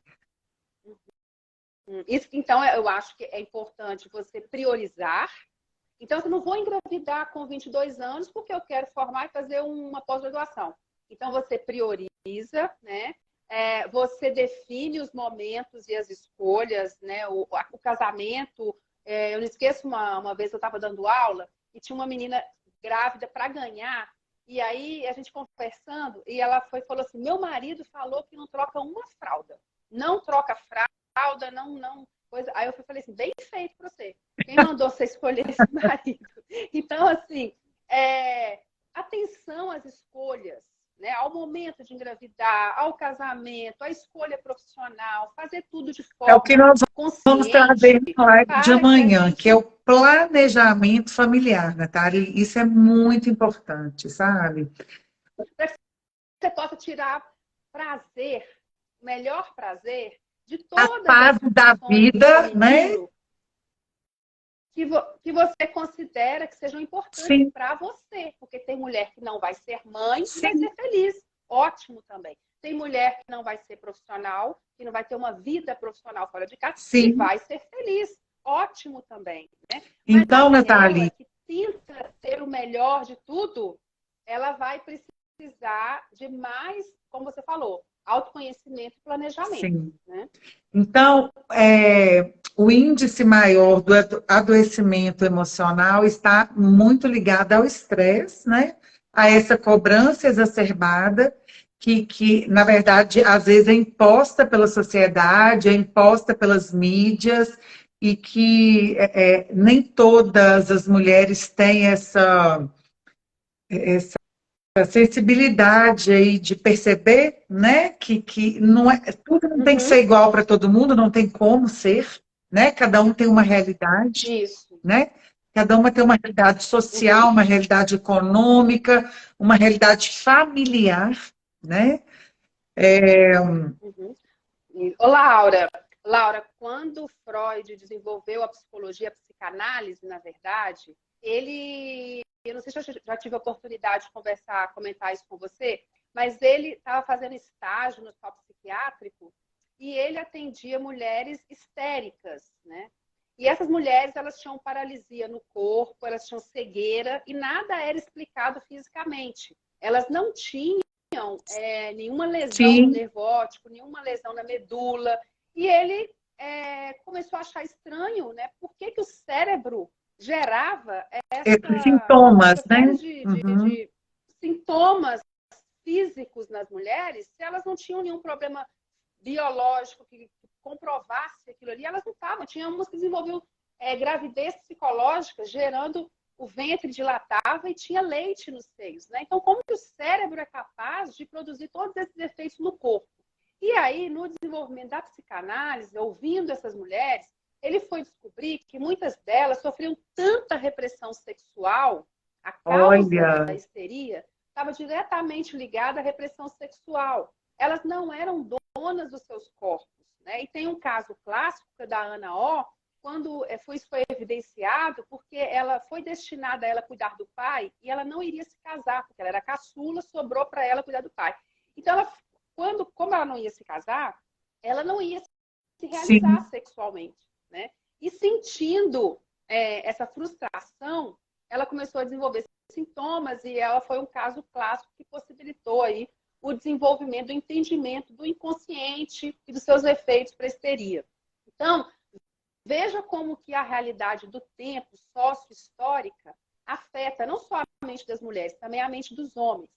Isso, então, eu acho que é importante você priorizar. Então, eu não vou engravidar com 22 anos porque eu quero formar e fazer uma pós-graduação. Então, você prioriza, né? Você define os momentos e as escolhas, né? O casamento. Eu não esqueço uma vez eu estava dando aula e tinha uma menina grávida para ganhar. E aí, a gente conversando, e ela falou assim, meu marido falou que não troca uma fralda. Não troca fralda, não coisa. Aí eu falei assim, bem feito para você. Quem mandou você escolher esse marido? Então, assim, atenção às escolhas, né? Ao momento de engravidar, ao casamento, à escolha profissional, fazer tudo de forma É o que nós vamos trazer na live de amanhã, que é o planejamento familiar, Natália. Isso é muito importante, sabe? Para que você possa tirar prazer, o melhor prazer de todas a fase da vida, né? Que você considera que sejam importantes para você. Porque tem mulher que não vai ser mãe e vai ser feliz. Ótimo também. Tem mulher que não vai ser profissional, que não vai ter uma vida profissional fora de casa e vai ser feliz. Ótimo também. Né? Então, Natália, que tenta ter o melhor de tudo, ela vai precisar de mais, como você falou, autoconhecimento e planejamento. Sim. Né? Então, o índice maior do adoecimento emocional está muito ligado ao estresse, né? A essa cobrança exacerbada, que, na verdade, às vezes é imposta pela sociedade, é imposta pelas mídias, e que nem todas as mulheres têm essa sensibilidade aí de perceber, né, que não é, tudo não tem que ser igual para todo mundo, não tem como ser, né? Cada um tem uma realidade, né? Cada uma tem uma realidade social, uma realidade econômica, uma realidade familiar, né? Laura, quando Freud desenvolveu a psicologia, a psicanálise, na verdade, eu não sei se eu já tive a oportunidade de comentar isso com você, mas ele estava fazendo estágio no hospital psiquiátrico e ele atendia mulheres histéricas, né? E essas mulheres, elas tinham paralisia no corpo, elas tinham cegueira e nada era explicado fisicamente. Elas não tinham nenhuma lesão no nervo óptico, nenhuma lesão na medula. E ele começou a achar estranho, né? Por que o cérebro gerava esses sintomas, né? de sintomas físicos nas mulheres se elas não tinham nenhum problema biológico que comprovasse aquilo ali, elas não estavam. Tinha umas que desenvolviam gravidez psicológica, gerando o ventre dilatava e tinha leite nos seios, né? Então, como que o cérebro é capaz de produzir todos esses efeitos no corpo? E aí, no desenvolvimento da psicanálise, ouvindo essas mulheres, ele foi descobrir que muitas delas sofriam tanta repressão sexual, a causa da histeria estava diretamente ligada à repressão sexual. Elas não eram donas dos seus corpos, né? E tem um caso clássico da Ana O, quando isso foi evidenciado, porque ela foi destinada a ela cuidar do pai e ela não iria se casar, porque ela era caçula, sobrou para ela cuidar do pai. Então, como ela não ia se casar, ela não ia se realizar sexualmente, né? E sentindo essa frustração, ela começou a desenvolver sintomas e ela foi um caso clássico que possibilitou aí o desenvolvimento do entendimento do inconsciente e dos seus efeitos para a histeria. Então, veja como que a realidade do tempo sócio-histórica afeta não só a mente das mulheres, também a mente dos homens.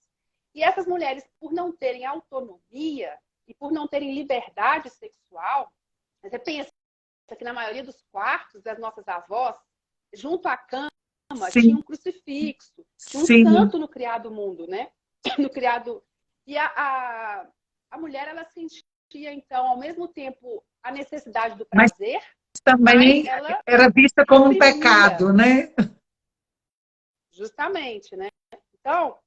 E essas mulheres, por não terem autonomia e por não terem liberdade sexual, você pensa que na maioria dos quartos das nossas avós, junto à cama, tinha Sim, um crucifixo, tinha um sim. santo no criado mundo, né? No criado. E a mulher, ela sentia, então, ao mesmo tempo, a necessidade do Mas prazer, mas também ela era vista como um reprimia, pecado, né? justamente, né? Então,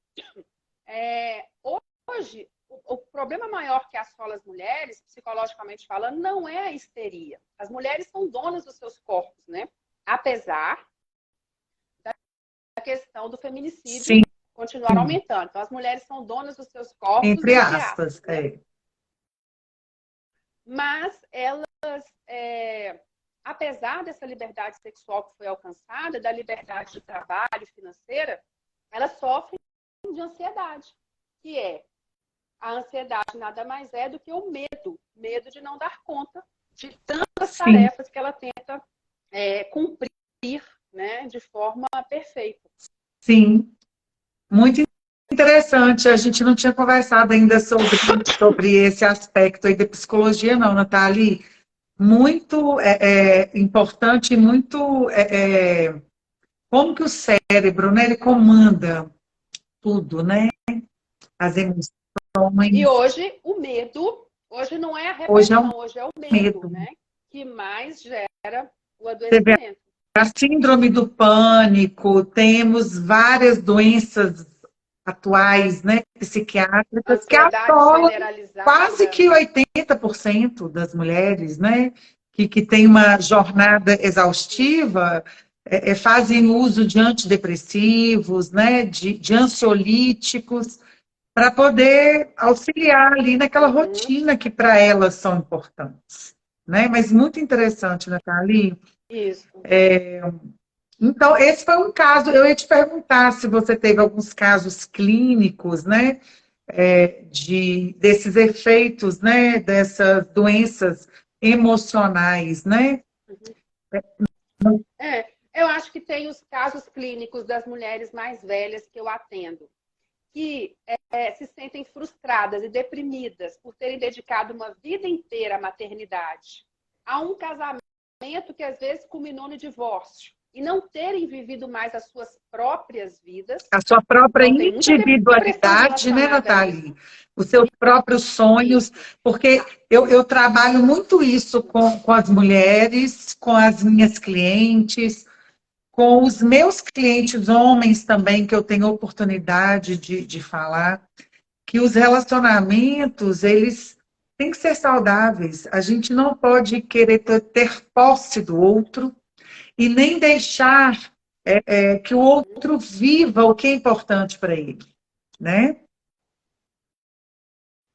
hoje, o problema maior que assola as mulheres, psicologicamente falando, não é a histeria. As mulheres são donas dos seus corpos, né? Apesar da questão do feminicídio Sim, continuar aumentando. Então, as mulheres são donas dos seus corpos, entre entre aspas, aspas, né? é. Mas elas, apesar dessa liberdade sexual que foi alcançada, da liberdade de trabalho financeira, elas sofrem de ansiedade, que é a ansiedade nada mais é do que o medo de não dar conta de tantas Sim, tarefas que ela tenta cumprir, né, de forma perfeita. sim. Muito interessante. A gente não tinha conversado ainda sobre esse aspecto aí da psicologia, não, Nathalie. Muito importante, muito como que o cérebro, né, ele comanda tudo, né? As E emoções. hoje o medo, hoje não é a Hoje é um repressão, hoje é o medo, medo. né, que mais gera o Você vê adoecimento. a síndrome do pânico, temos várias doenças atuais, né, psiquiátricas, que Ansiedade assolam quase generalizada. que 80% das mulheres, né, que tem uma jornada exaustiva, fazem uso de antidepressivos, né, de ansiolíticos, para poder auxiliar ali naquela Uhum, rotina que para elas são importantes. Né? Mas muito interessante, Nathalie. isso. Então, esse foi um caso. Eu ia te perguntar se você teve alguns casos clínicos, né, desses efeitos, né, dessas doenças emocionais, né? Eu acho que tem os casos clínicos das mulheres mais velhas que eu atendo, que se sentem frustradas e deprimidas por terem dedicado uma vida inteira à maternidade, a um casamento que às vezes culminou no divórcio, e não terem vivido mais as suas próprias vidas. A sua própria Então, tem muita depressão individualidade, né, relacionada a Nathalie? isso. Os seus próprios sonhos, Isso. porque eu trabalho muito isso com as mulheres, com as minhas clientes, com os meus clientes homens também, que eu tenho oportunidade de falar, que os relacionamentos, eles têm que ser saudáveis. A gente não pode querer ter posse do outro e nem deixar que o outro viva o que é importante para ele, né?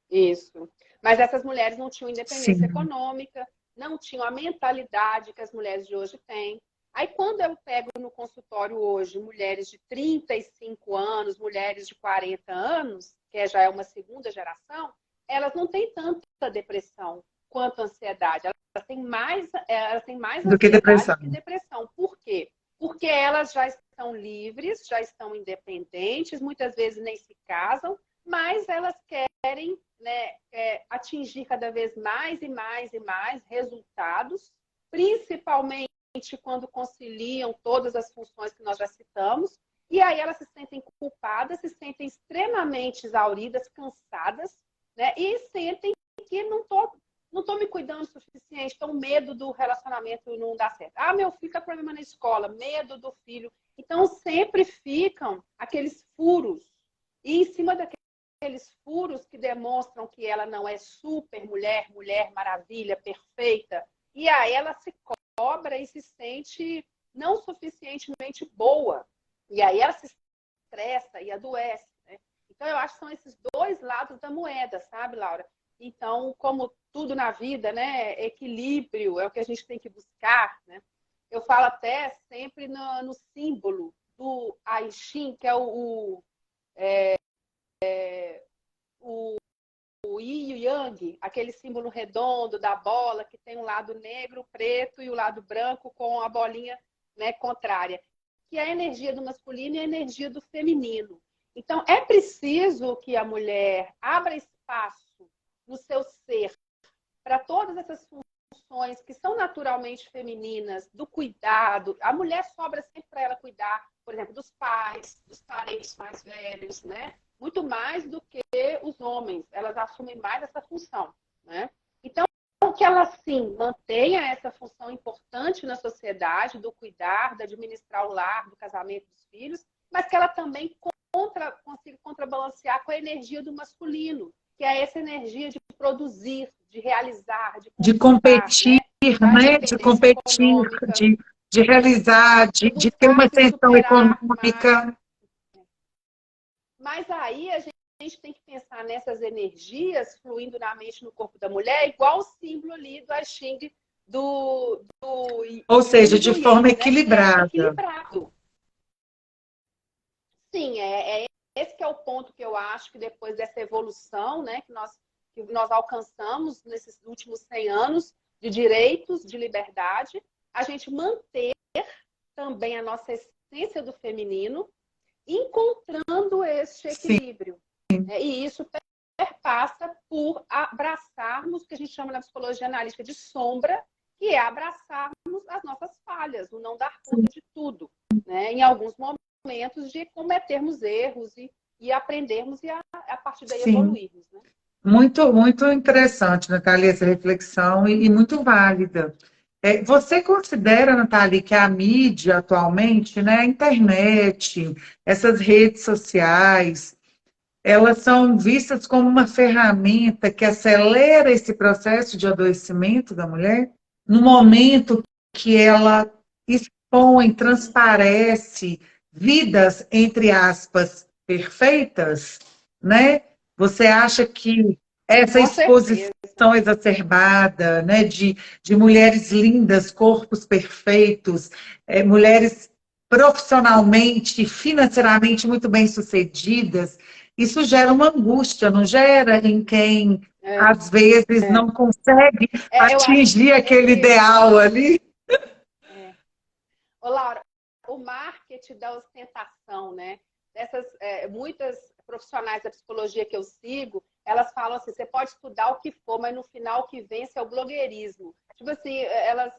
Isso. Mas essas mulheres não tinham independência Sim. econômica, não tinham a mentalidade que as mulheres de hoje têm. Aí, quando eu pego no consultório hoje mulheres de 35 anos, mulheres de 40 anos, que já é uma segunda geração, elas não têm tanta depressão quanto ansiedade. Elas têm mais Do que ansiedade depressão. do que depressão. Por quê? Porque elas já estão livres, já estão independentes, muitas vezes nem se casam, mas elas querem, né, atingir cada vez mais e mais e mais resultados, principalmente quando conciliam todas as funções que nós já citamos, e aí elas se sentem culpadas, se sentem extremamente exauridas, cansadas, né, e sentem que não tô me cuidando o suficiente, então medo do relacionamento não dar certo. Ah, meu filho tem problema na escola, medo do filho. Então sempre ficam aqueles furos, e em cima daqueles furos que demonstram que ela não é super mulher, mulher maravilha, perfeita, e aí ela se cobra e se sente não suficientemente boa. E aí ela se estressa e adoece, né? Então eu acho que são esses dois lados da moeda, sabe, Laura? Então, como tudo na vida, né, equilíbrio é o que a gente tem que buscar, né? Eu falo até sempre no símbolo do I Ching, que é o Yin e o Yang, aquele símbolo redondo da bola, que tem um lado negro, preto e o lado branco com a bolinha, né, contrária, que é a energia do masculino e a energia do feminino. Então, é preciso que a mulher abra espaço no seu ser para todas essas funções que são naturalmente femininas, do cuidado. A mulher sobra sempre para ela cuidar, por exemplo, dos pais, dos parentes mais velhos, né? Muito mais do que os homens. Elas assumem mais essa função, né? Então, que ela, sim, mantenha essa função importante na sociedade, do cuidar, de administrar o lar, do casamento dos filhos, mas que ela também consiga contrabalancear com a energia do masculino, que é essa energia de produzir, de realizar, De né? competir, Da né? De independência competir, econômica, de realizar, de ter buscar uma se ascensão superar mais. econômica. Mas aí a gente tem que pensar nessas energias fluindo na mente e no corpo da mulher, igual o símbolo ali do I Ching do Ou seja, Yin e de do forma Yang, né? Que é equilibrada. equilibrado. Sim, esse que é o ponto que eu acho que depois dessa evolução, né, que nós alcançamos nesses últimos 100 anos de direitos, de liberdade, a gente manter também a nossa essência do feminino, encontrando este Sim. equilíbrio. E isso perpassa por abraçarmos o que a gente chama na psicologia analítica de sombra, que é abraçarmos as nossas falhas, o não dar conta de tudo, né? Em alguns momentos de cometermos erros e aprendermos e a partir daí Sim. evoluirmos, né? Muito, muito interessante, Natália, essa reflexão e muito válida. Você considera, Natália, que a mídia atualmente, né, a internet, essas redes sociais, elas são vistas como uma ferramenta que acelera esse processo de adoecimento da mulher? No momento que ela expõe, transparece vidas, entre aspas, perfeitas, né? Você acha que essa Com exposição certeza. exacerbada, né, de mulheres lindas, corpos perfeitos, mulheres profissionalmente, financeiramente muito bem-sucedidas, isso gera uma angústia, não gera em quem, às vezes, não consegue Eu acho atingir aquele que ideal ali? Ô, Laura, o marketing da ostentação, né? Muitas profissionais da psicologia que eu sigo, elas falam assim, você pode estudar o que for, mas no final o que vence é o blogueirismo. Tipo assim, elas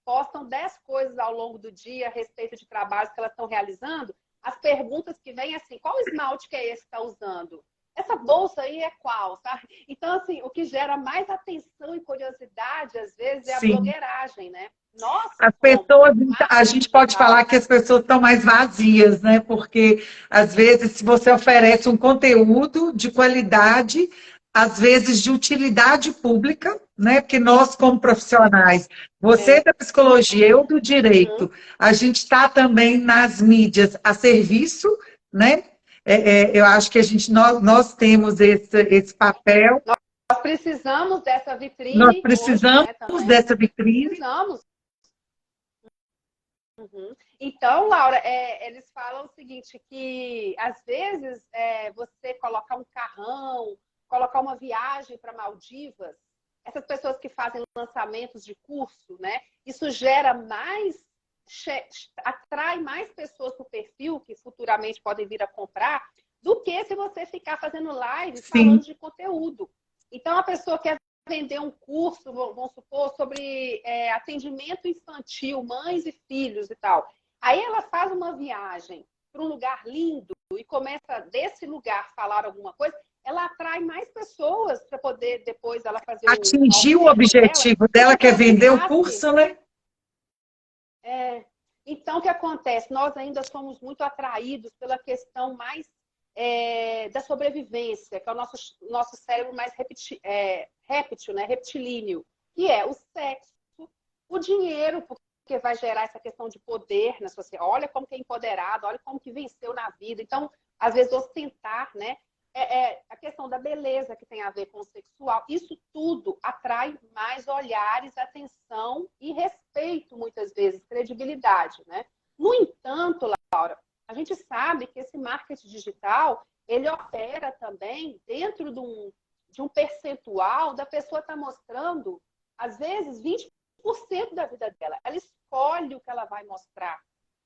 postam 10 coisas ao longo do dia a respeito de trabalhos que elas estão realizando. As perguntas que vêm assim, qual esmalte que é esse que está usando? Essa bolsa aí é qual, sabe? Então, assim, o que gera mais atenção e curiosidade, às vezes, é a Sim. blogueiragem, né? Nós As somos pessoas, um a marketing gente pode falar digital. que as pessoas estão mais vazias, né? Porque, às vezes, se você oferece um conteúdo de qualidade, às vezes de utilidade pública, né? Porque nós, como profissionais, você da psicologia, eu do direito, a gente está também nas mídias a serviço, né? Eu acho que nós temos esse papel, Nós precisamos dessa nós vitrine hoje, precisamos né, também. dessa vitrine. Precisamos. Então, Laura, eles falam o seguinte, que às vezes você colocar um carrão, colocar uma viagem para Maldivas, essas pessoas que fazem lançamentos de curso, né? Isso gera atrai mais pessoas para o perfil que futuramente podem vir a comprar, do que se você ficar fazendo lives Sim. falando de conteúdo. Então, a pessoa quer vender um curso, vamos supor, sobre atendimento infantil, mães e filhos e tal. Aí ela faz uma viagem para um lugar lindo e começa desse lugar falar alguma coisa, ela atrai mais pessoas para poder depois ela fazer a Atingir o oferta objetivo dela, dela, do que é que se vender o ficasse. curso, né? Então, o que acontece? Nós ainda somos muito atraídos pela questão mais da sobrevivência, que é o nosso cérebro mais réptil, né? Reptilíneo, que é o sexo, o dinheiro, porque vai gerar essa questão de poder na sociedade. Olha como que é empoderado, olha como que venceu na vida. Então, às vezes, ostentar, né? A questão da beleza que tem a ver com o sexual. Isso tudo atrai mais olhares, atenção e respeito, muitas vezes, credibilidade, né? No entanto, Laura, a gente sabe que esse marketing digital, ele opera também dentro de um percentual da pessoa estar mostrando, às vezes, 20% da vida dela. Ela escolhe o que ela vai mostrar.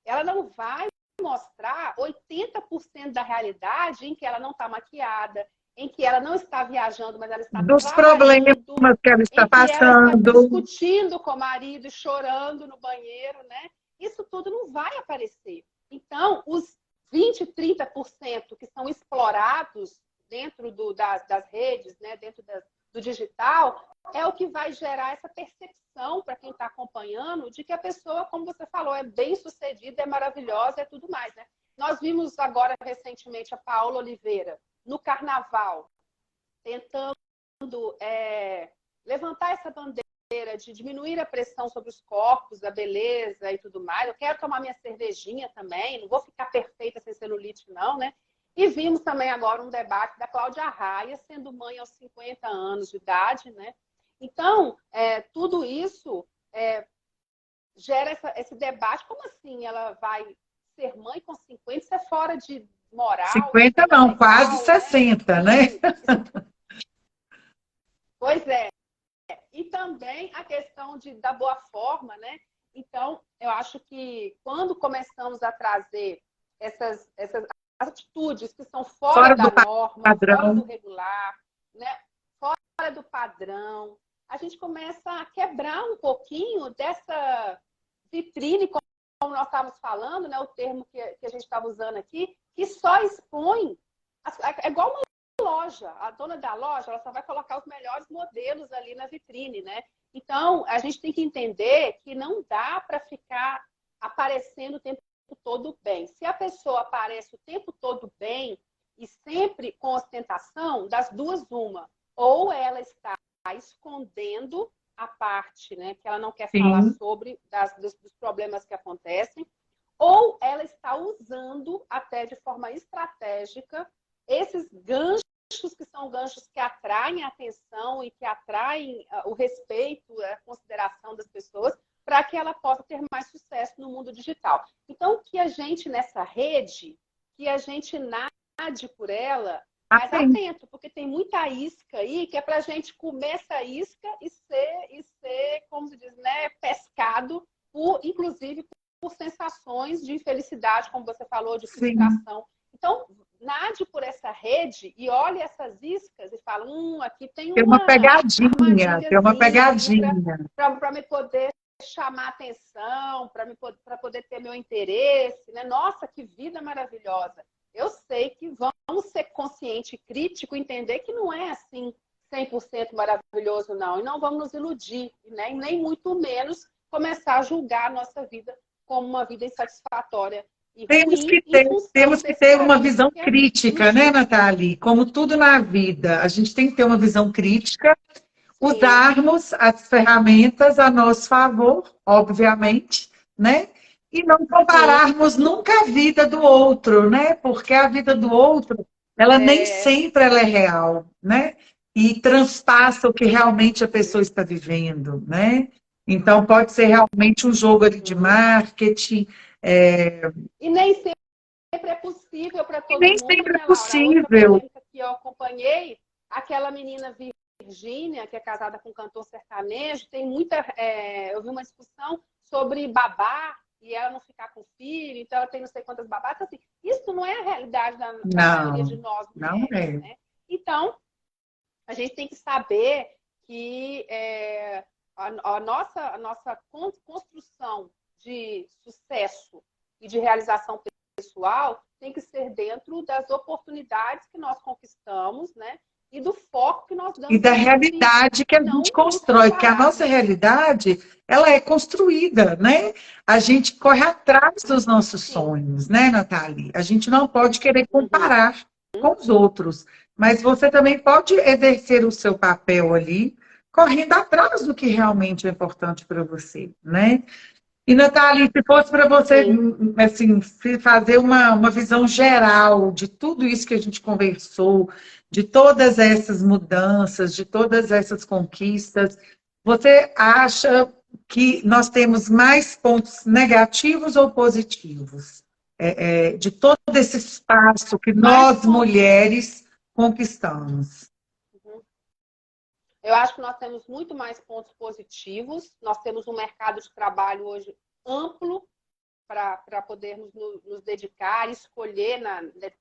Ela não vai mostrar 80% da realidade em que ela não está maquiada, em que ela não está viajando, mas ela está Dos problemas que ela está em que ela está passando. discutindo com o marido e chorando no banheiro, né? Isso tudo não vai aparecer. Então, os 20, 30% que são explorados dentro das redes, né? Dentro do digital, é o que vai gerar essa percepção para quem está acompanhando de que a pessoa, como você falou, é bem-sucedida, é maravilhosa, é tudo mais, né? Nós vimos agora, recentemente, a Paola Oliveira, no Carnaval, tentando levantar essa bandeira de diminuir a pressão sobre os corpos, a beleza e tudo mais. Eu quero tomar minha cervejinha também, não vou ficar perfeita sem celulite, não, né? E vimos também agora um debate da Cláudia Raia, sendo mãe aos 50 anos de idade, né? Então, tudo isso gera esse debate. Como assim ela vai ser mãe com 50? Isso é fora de moral. 50 não, legal, quase 60, né? Pois é. E também a questão da boa forma, né? Então, eu acho que quando começamos a trazer essas atitudes que são fora da norma, padrão, fora do regular, né? Fora do padrão, a gente começa a quebrar um pouquinho dessa vitrine, como nós estávamos falando, né? O termo que a gente estava usando aqui, que só expõe, é igual uma loja, a dona da loja, ela só vai colocar os melhores modelos ali na vitrine, né? Então, a gente tem que entender que não dá para ficar aparecendo o tempo todo bem. Se a pessoa aparece o tempo todo bem e sempre com ostentação, das duas, uma. Ou ela está escondendo a parte, né, que ela não quer falar sobre dos problemas que acontecem, ou ela está usando até de forma estratégica esses ganchos que são ganchos que atraem a atenção e que atraem o respeito, a consideração das pessoas, para que ela possa ter mais sucesso no mundo digital. Então, que a gente, nessa rede, que a gente nade por ela, mas atento, porque tem muita isca aí, que é para a gente comer essa isca e ser, como se diz, né, pescado, inclusive por sensações de infelicidade, como você falou, de frustração. Sim. Então, nade por essa rede e olhe essas iscas e fala, aqui tem uma pegadinha, tem uma pegadinha. Para me poder chamar atenção, para poder ter meu interesse, né? Nossa, que vida maravilhosa. Eu sei que vamos ser consciente e crítico, entender que não é assim 100% maravilhoso, não. E não vamos nos iludir, né? E nem muito menos começar a julgar a nossa vida como uma vida insatisfatória. Temos que ter uma visão crítica, né, Nathalie? Como tudo na vida, a gente tem que ter uma visão crítica, usarmos as ferramentas a nosso favor, obviamente, né? E não compararmos nunca a vida do outro, né? Porque a vida do outro, ela nem sempre ela é real, né? E transpassa o que realmente a pessoa está vivendo, né? Então, pode ser realmente um jogo ali de marketing. E nem sempre é possível para todo mundo. Nem sempre é possível. Que eu acompanhei, aquela menina Virgínia, que é casada com um cantor sertanejo, tem muita. Eu vi uma discussão sobre babá e ela não ficar com filho, então ela tem não sei quantas babás. Então, assim, isso não é a realidade da maioria de nós mulheres. Não é. Né? Então, a gente tem que saber que a nossa construção de sucesso e de realização pessoal tem que ser dentro das oportunidades que nós conquistamos, né? E do foco que nós damos. E da realidade que a gente constrói, porque a nossa realidade, ela é construída, né? A gente corre atrás dos nossos sonhos, né, Nathalie? A gente não pode querer comparar com os outros, mas você também pode exercer o seu papel ali, correndo atrás do que realmente é importante para você, né? E, Nathalie, se fosse para você assim, fazer uma visão geral de tudo isso que a gente conversou, de todas essas mudanças, de todas essas conquistas, você acha, que nós temos mais pontos negativos ou positivos de todo esse espaço que nós, mulheres, conquistamos? Eu acho que nós temos muito mais pontos positivos. Nós temos um mercado de trabalho hoje amplo para podermos nos dedicar, escolher,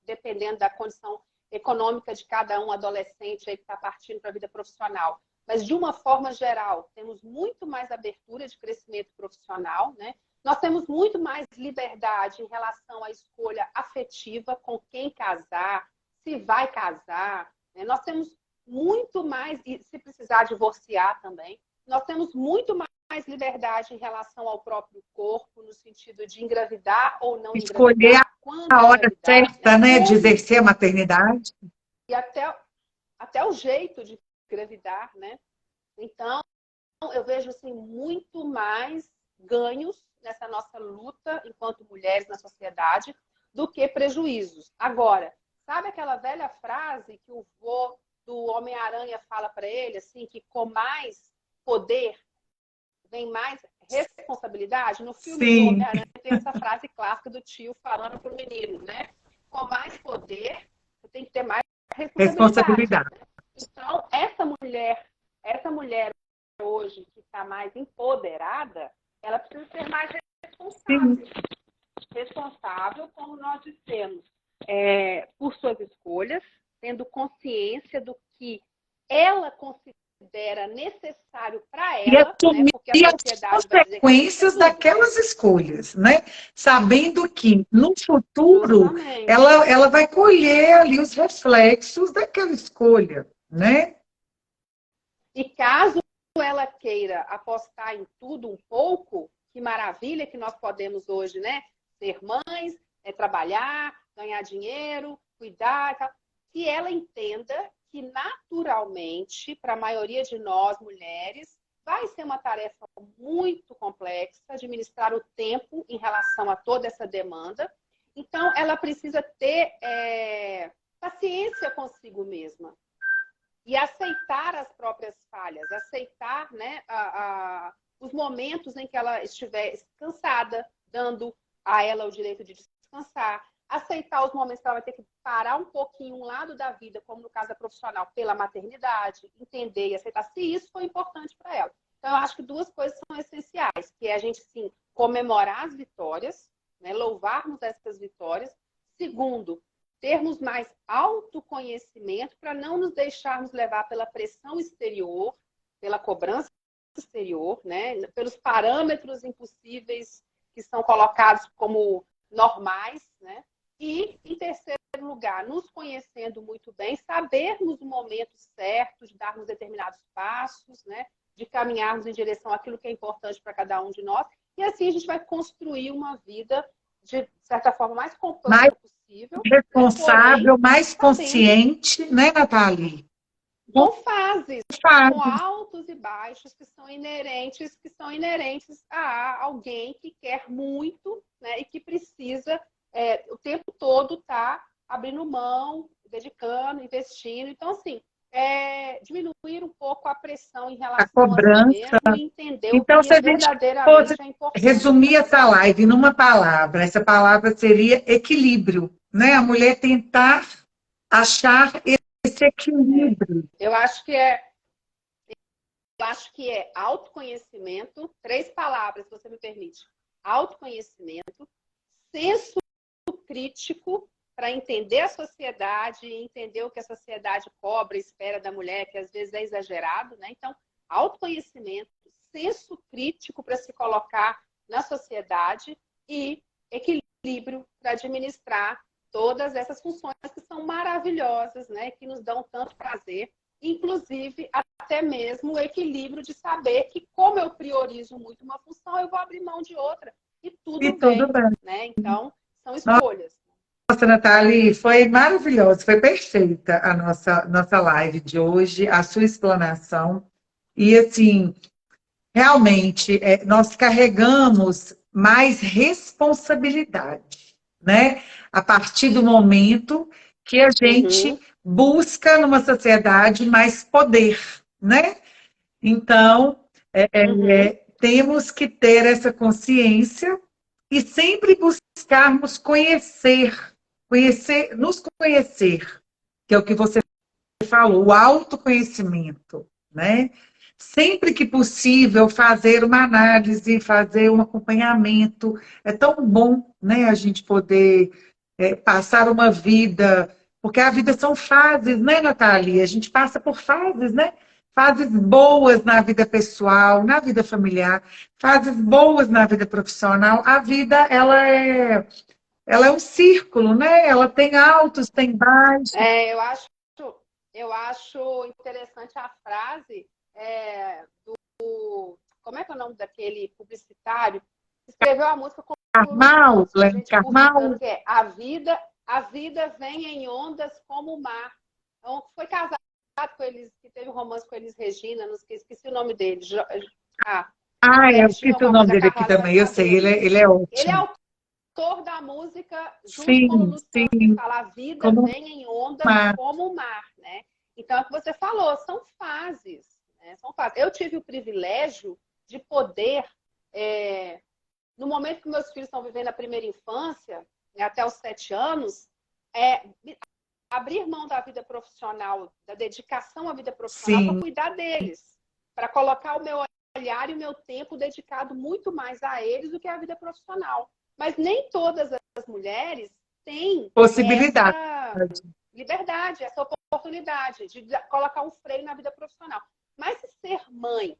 dependendo da condição econômica de cada um adolescente aí que está partindo para a vida profissional. Mas, de uma forma geral, temos muito mais abertura de crescimento profissional, né? Nós temos muito mais liberdade em relação à escolha afetiva, com quem casar, se vai casar, né? Nós temos muito mais, e se precisar divorciar também, nós temos muito mais liberdade em relação ao próprio corpo, no sentido de engravidar ou não escolher engravidar, quando a hora engravidar, certa, né, de exercer a maternidade. E até o jeito de engravidar, né? Então, eu vejo assim, muito mais ganhos nessa nossa luta enquanto mulheres na sociedade do que prejuízos. Agora, sabe aquela velha frase que o vô do Homem-Aranha fala para ele, assim, que com mais poder vem mais responsabilidade? No filme do Homem-Aranha tem essa frase clássica do tio falando para o menino, né? Com mais poder, você tem que ter mais responsabilidade. Então, essa mulher hoje que está mais empoderada, ela precisa ser mais responsável. Sim. Responsável, como nós dissemos, por suas escolhas, tendo consciência do que ela considera necessário para ela, e assumir, né? Porque a sociedade as consequências daquelas escolhas, né? Sabendo que no futuro ela vai colher ali os reflexos daquela escolha, né? E caso ela queira apostar em tudo um pouco, que maravilha que nós podemos hoje, né? Ser mães, trabalhar, ganhar dinheiro, cuidar e tal. Que ela entenda que naturalmente, para a maioria de nós, mulheres, vai ser uma tarefa muito complexa administrar o tempo em relação a toda essa demanda. Então, ela precisa ter paciência consigo mesma e aceitar as próprias falhas, aceitar, né, os momentos em que ela estiver cansada, dando a ela o direito de descansar, aceitar os momentos que ela vai ter que parar um pouquinho um lado da vida, como no caso da profissional, pela maternidade, entender e aceitar se isso foi importante para ela. Então, eu acho que duas coisas são essenciais, que é a gente, sim, comemorar as vitórias, né, louvarmos essas vitórias. Segundo, termos mais autoconhecimento para não nos deixarmos levar pela pressão exterior, pela cobrança exterior, né, pelos parâmetros impossíveis que são colocados como normais, né? E, em terceiro lugar, nos conhecendo muito bem, sabermos o momento certo de darmos determinados passos, né? De caminharmos em direção àquilo que é importante para cada um de nós. E assim a gente vai construir uma vida, de certa forma, mais completa possível. Responsável, né? Mais consciente, né, Nathalie? Com fases, com altos e baixos que são inerentes a alguém que quer muito, né, e que precisa o tempo todo estar abrindo mão, dedicando, investindo. Então, assim, diminuir um pouco a pressão em relação a cobrança. E entender então, o que verdadeiramente é importante. Resumir essa live numa palavra, essa palavra seria equilíbrio, né? A mulher tentar achar esse equilíbrio. Eu acho que é autoconhecimento, 3 palavras, se você me permite. Autoconhecimento, senso crítico para entender a sociedade, entender o que a sociedade cobra, espera da mulher, que às vezes é exagerado, né? Então, autoconhecimento, senso crítico para se colocar na sociedade e equilíbrio para administrar todas essas funções que são maravilhosas, né? Que nos dão tanto prazer, inclusive até mesmo o equilíbrio de saber que, como eu priorizo muito uma função, eu vou abrir mão de outra. E tudo bem, né? Então, são escolhas. Nossa, Nathalie, foi maravilhosa, foi perfeita a nossa live de hoje, a sua explanação. E, assim, realmente, nós carregamos mais responsabilidade, né? A partir do momento que a gente busca numa sociedade mais poder, né? Então, temos que ter essa consciência e sempre buscarmos nos conhecer, que é o que você falou, o autoconhecimento, né? Sempre que possível, fazer uma análise, fazer um acompanhamento. É tão bom, né, a gente poder passar uma vida, porque a vida são fases, né, Natália? A gente passa por fases, né? Fases boas na vida pessoal, na vida familiar, fases boas na vida profissional. A vida, ela é um círculo, né? Ela tem altos, tem baixos. Eu acho interessante a frase como é que é o nome daquele publicitário que escreveu a música Carmal, Glenn Carmal. Que é a vida vem em ondas como o mar. Então, foi casado com eles, que teve um romance com eles, Regina, não esqueci o nome dele. Eu esqueci o nome dele aqui também, eu sei, ele é ótimo. Ele é autor da música junto com o Luciano, que fala a vida vem em ondas como o mar, né? Então, é o que você falou, são fases, né? São fases. Eu tive o privilégio de poder, no momento que meus filhos estão vivendo a primeira infância, né, até os 7 anos, abrir mão da vida profissional, da dedicação à vida profissional para cuidar deles, para colocar o meu olhar e o meu tempo dedicado muito mais a eles do que à vida profissional. Mas nem todas as mulheres têm possibilidade, essa liberdade, essa oportunidade de colocar um freio na vida profissional. Mas se ser mãe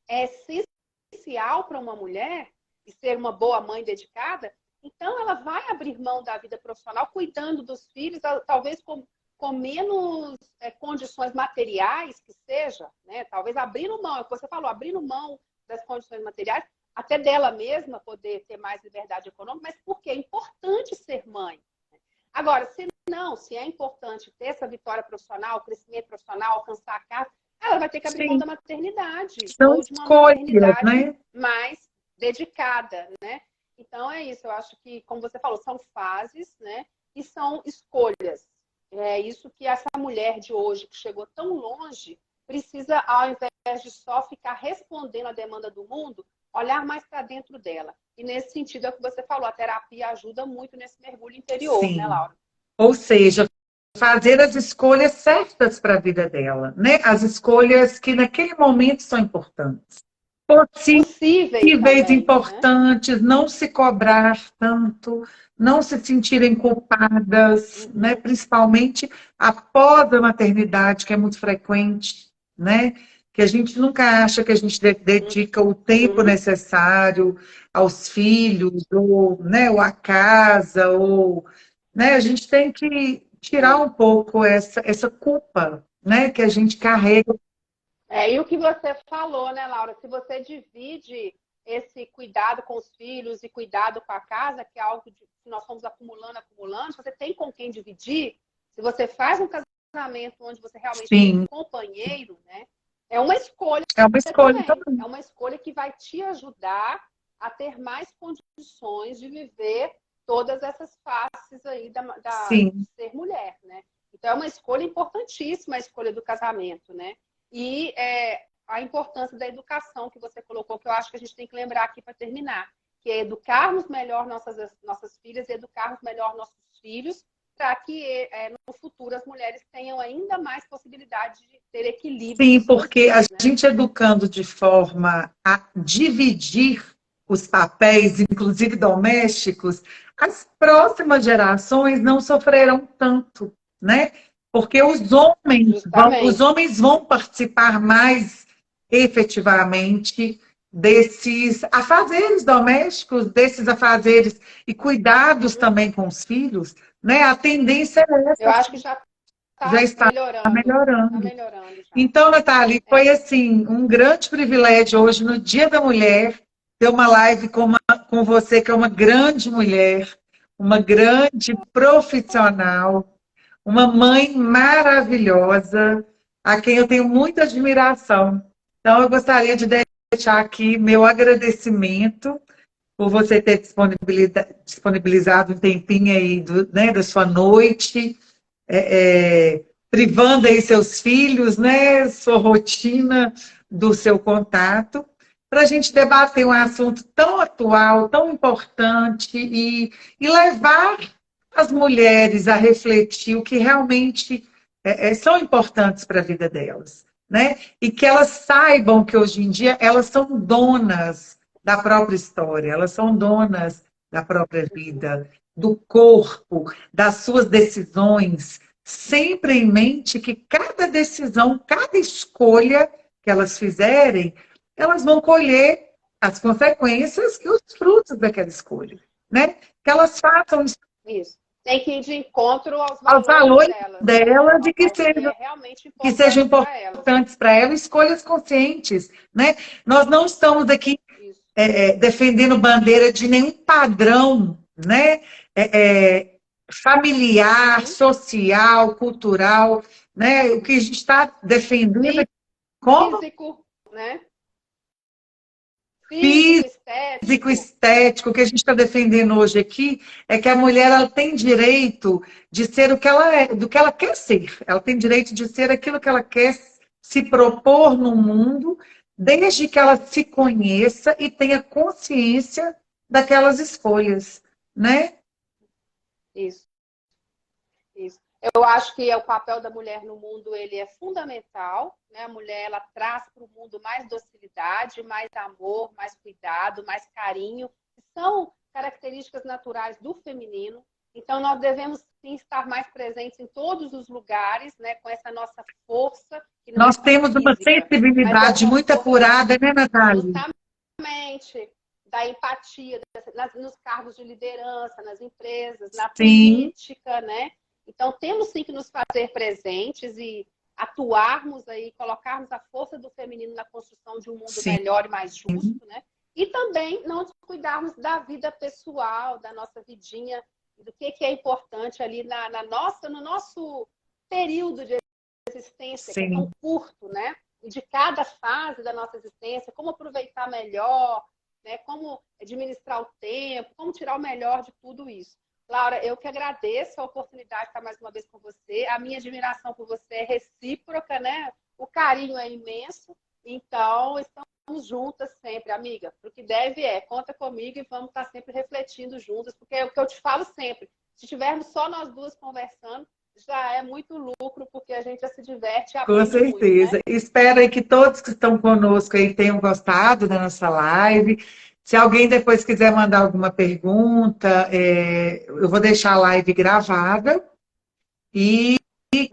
é essencial para uma mulher, e ser uma boa mãe dedicada, então ela vai abrir mão da vida profissional, cuidando dos filhos, talvez com menos condições materiais que seja, né? Talvez abrindo mão, é o que você falou, abrindo mão das condições materiais, até dela mesma poder ter mais liberdade econômica, mas porque é importante ser mãe. Agora, se é importante ter essa vitória profissional, crescimento profissional, alcançar a casa, ela vai ter que abrir mão da maternidade. São ou de uma escolhas, maternidade, né? mais dedicada, né? Então é isso, eu acho que, como você falou, são fases, né? E são escolhas. É isso que essa mulher de hoje, que chegou tão longe, precisa, ao invés de só ficar respondendo à demanda do mundo, olhar mais para dentro dela. E nesse sentido, é o que você falou, a terapia ajuda muito nesse mergulho interior, né, Laura? Ou seja, fazer as escolhas certas para a vida dela, né? As escolhas que naquele momento são importantes. Possíveis, importantes, né? Não se cobrar tanto, não se sentirem culpadas, né? Principalmente após a maternidade, que é muito frequente, né? Que a gente nunca acha que a gente dedica o tempo necessário aos filhos, ou, né, ou à casa, ou, né? A gente tem que tirar um pouco essa culpa, né, que a gente carrega. E o que você falou, né, Laura? Se você divide esse cuidado com os filhos e cuidado com a casa, que é algo que nós fomos acumulando, se você tem com quem dividir, se você faz um casamento onde você realmente tem um companheiro, né, é uma escolha. É uma escolha também. É uma escolha que vai te ajudar a ter mais condições de viver todas essas faces aí de ser mulher, né? Então, é uma escolha importantíssima, a escolha do casamento, né? E a importância da educação que você colocou, que eu acho que a gente tem que lembrar aqui para terminar, que é educarmos melhor nossas filhas e educarmos melhor nossos filhos, para que no futuro as mulheres tenham ainda mais possibilidade de ter equilíbrio. Sim, porque a gente educando de forma a dividir os papéis, inclusive domésticos, as próximas gerações não sofrerão tanto, né? Porque os homens vão participar mais efetivamente desses afazeres domésticos, desses afazeres e cuidados também com os filhos, né? A tendência é essa. Eu acho que já está melhorando. Então, Natália, foi assim um grande privilégio hoje, no Dia da Mulher, ter uma live com você, que é uma grande mulher, uma grande profissional, uma mãe maravilhosa, a quem eu tenho muita admiração. Então, eu gostaria de deixar aqui meu agradecimento por você ter disponibilizado um tempinho aí né, da sua noite, privando aí seus filhos, né, sua rotina do seu contato, para a gente debater um assunto tão atual, tão importante e levar as mulheres a refletir o que realmente são importantes para a vida delas, né? E que elas saibam que hoje em dia elas são donas da própria história, elas são donas da própria vida, do corpo, das suas decisões, sempre em mente que cada decisão, cada escolha que elas fizerem, elas vão colher as consequências e os frutos daquela escolha, né? Que elas façam Isso. Tem que ir de encontro aos aos valores valores delas, né? delas e Realmente que sejam importante para elas. importantes para elas, escolhas conscientes, né? Nós não estamos aqui Isso. defendendo bandeira de nenhum padrão, né? Familiar, social, cultural, né? O que a gente está defendendo é como Físico, né? físico, estético, o que a gente está defendendo hoje aqui é que a mulher ela tem direito de ser o que ela é, do que ela quer ser. Ela tem direito de ser aquilo que ela quer se propor no mundo, desde que ela se conheça e tenha consciência daquelas escolhas, né? Isso, isso. Eu acho que o papel da mulher no mundo ele é fundamental, né? A mulher ela traz para o mundo mais docilidade, mais amor, mais cuidado, mais carinho, que são características naturais do feminino. Então nós devemos sim estar mais presentes em todos os lugares, né? Com essa nossa força. Que não Nós é temos uma física, sensibilidade muito apurada, né, Natália? Justamente da empatia nos cargos de liderança, nas empresas, na Sim. política, né? Então, temos sim que nos fazer presentes e atuarmos aí, colocarmos a força do feminino na construção de um mundo Sim. melhor e mais justo, né? E também não descuidarmos da vida pessoal, da nossa vidinha, do que é importante ali no nosso período de existência, Sim. que é tão curto, né? E de cada fase da nossa existência, como aproveitar melhor, né? Como administrar o tempo, como tirar o melhor de tudo isso. Laura, eu que agradeço a oportunidade de estar mais uma vez com você. A minha admiração por você é recíproca, né? O carinho é imenso. Então, estamos juntas sempre, amiga. O que deve conta comigo e vamos estar sempre refletindo juntas, porque é o que eu te falo sempre. Se tivermos só nós duas conversando, já é muito lucro, porque a gente já se diverte e aprende Com certeza. muito, né? Espero aí que todos que estão conosco aí tenham gostado da nossa live. Se alguém depois quiser mandar alguma pergunta, eu vou deixar a live gravada e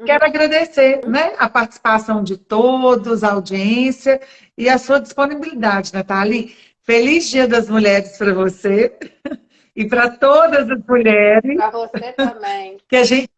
quero agradecer, né, a participação de todos, a audiência e a sua disponibilidade, Nathalie. Feliz Dia das Mulheres para você e para todas as mulheres. Para você também. Que a gente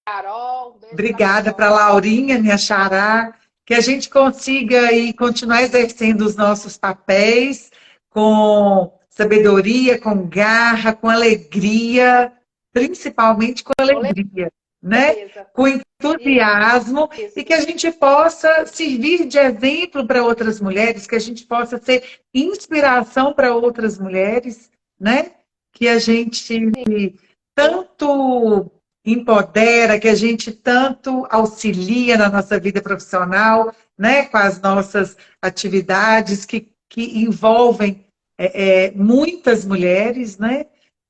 Carol, um beijo. Obrigada para a Laurinha, minha xará, que a gente consiga aí continuar exercendo os nossos papéis com sabedoria, com garra, com alegria, principalmente com alegria, né? Com entusiasmo e que a gente possa servir de exemplo para outras mulheres, que a gente possa ser inspiração para outras mulheres, né? Que a gente tanto empodera, que a gente tanto auxilia na nossa vida profissional, né, com as nossas atividades que envolvem muitas mulheres, né?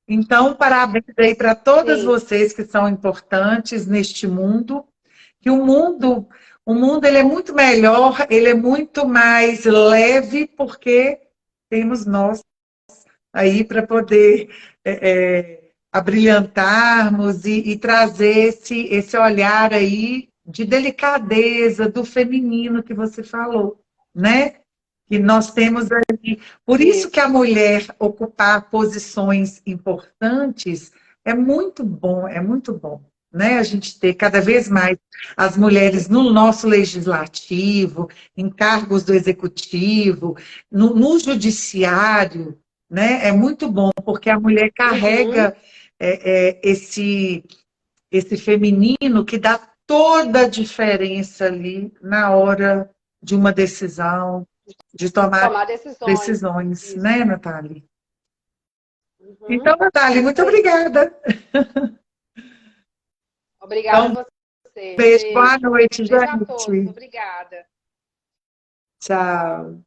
Então, parabéns aí para todas vocês que são importantes neste mundo, que o mundo ele é muito melhor, ele é muito mais leve, porque temos nós aí para poder abrilhantarmos e trazer esse olhar aí de delicadeza do feminino que você falou, né? Que nós temos aí. Por isso que a mulher ocupar posições importantes é muito bom, né? A gente ter cada vez mais as mulheres no nosso legislativo, em cargos do executivo, no judiciário, né? É muito bom, porque a mulher carrega esse feminino que dá toda a diferença ali na hora de uma decisão, de tomar decisões, né, Natália? Então, Natália, muito obrigada. Obrigada a você. Beijo, boa noite, Beijo a todos. gente. Obrigada. Tchau.